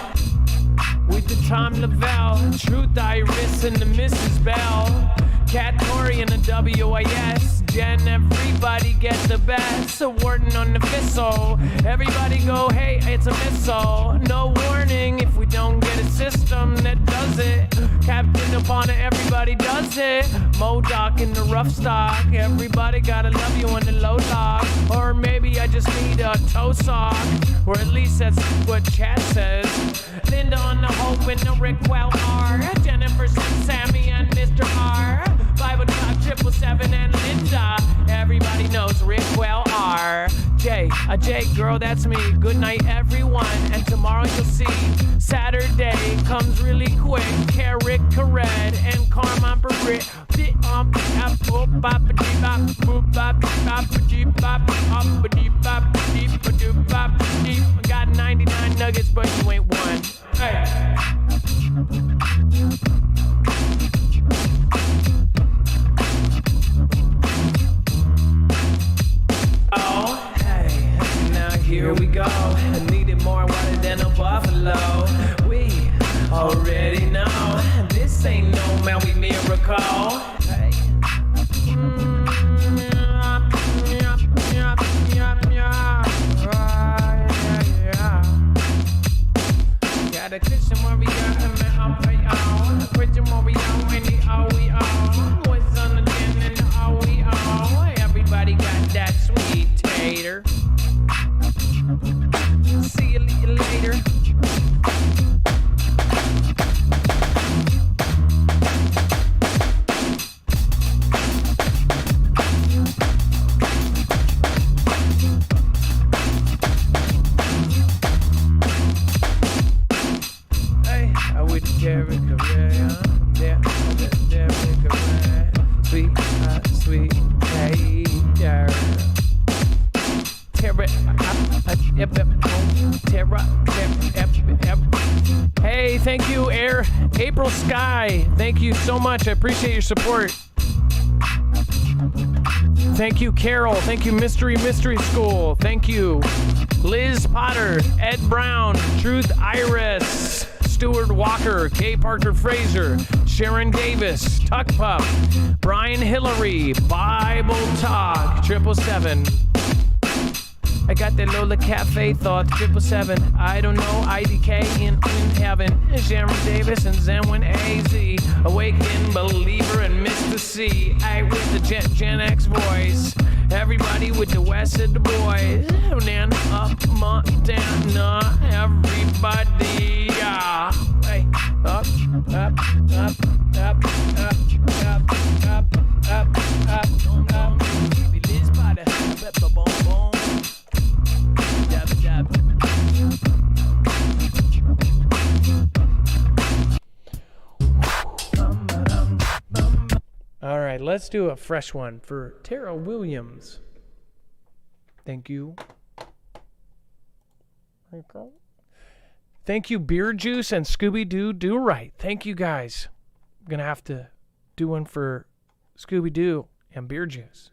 With the Tom Lavelle, Truth Iris and the Mrs. Bell, Cat Tori and the WIS, Jen, everybody get the best. Warden on the Thistle, everybody go, hey, it's a missile. No warning if we don't get a system that does it. Captain upon it, everybody does it. Modoc in the rough stock, everybody gotta love you on the low lock. Or maybe I just need a toe sock, or at least that's what chat says. Linda on the Hope and the Rickwell R, Jennifer, Sammy and Mr. R, 5 o'clock, 777 and Linda. Everybody knows Rickwell R. J, girl, that's me. Good night, everyone. And tomorrow you'll see Saturday comes really quick. Carrick, Cared, and Carmen Barrett. Got 99 nuggets, but you ain't one. Hey. Oh, hey, now here we go. I needed more water than a buffalo. We already know this ain't no Maui miracle. Hey. Got a Christian warrior and the OEO. A Christian warrior and the OEO. What's on the tin and the OEO? Everybody got that sweet tater. See you later. Purple Sky, thank you so much. I appreciate your support. Thank you, Carol. Thank you, Mystery School. Thank you, Liz Potter, Ed Brown, Truth Iris, Stuart Walker, Kay Parker Fraser, Sharon Davis, Tuck Pup, Brian Hillary, Bible Talk, 777. I got that Lola Cafe thought, 777. I don't know, IDK in heaven. Sharon Davis and Zenwin AZ. Awakened believer and Mr. C. I with the Gen X voice. Everybody with the West of the boys. Down, up, down, everybody. Hey, up, up, up, up, up, up, up, up, up, up. Liz Potter, boom, boom. All right, let's do a fresh one for Tara Williams. Thank you. Thank you, Beer Juice and Scooby-Doo Do Right. Thank you, guys. I'm going to have to do one for Scooby-Doo and Beer Juice.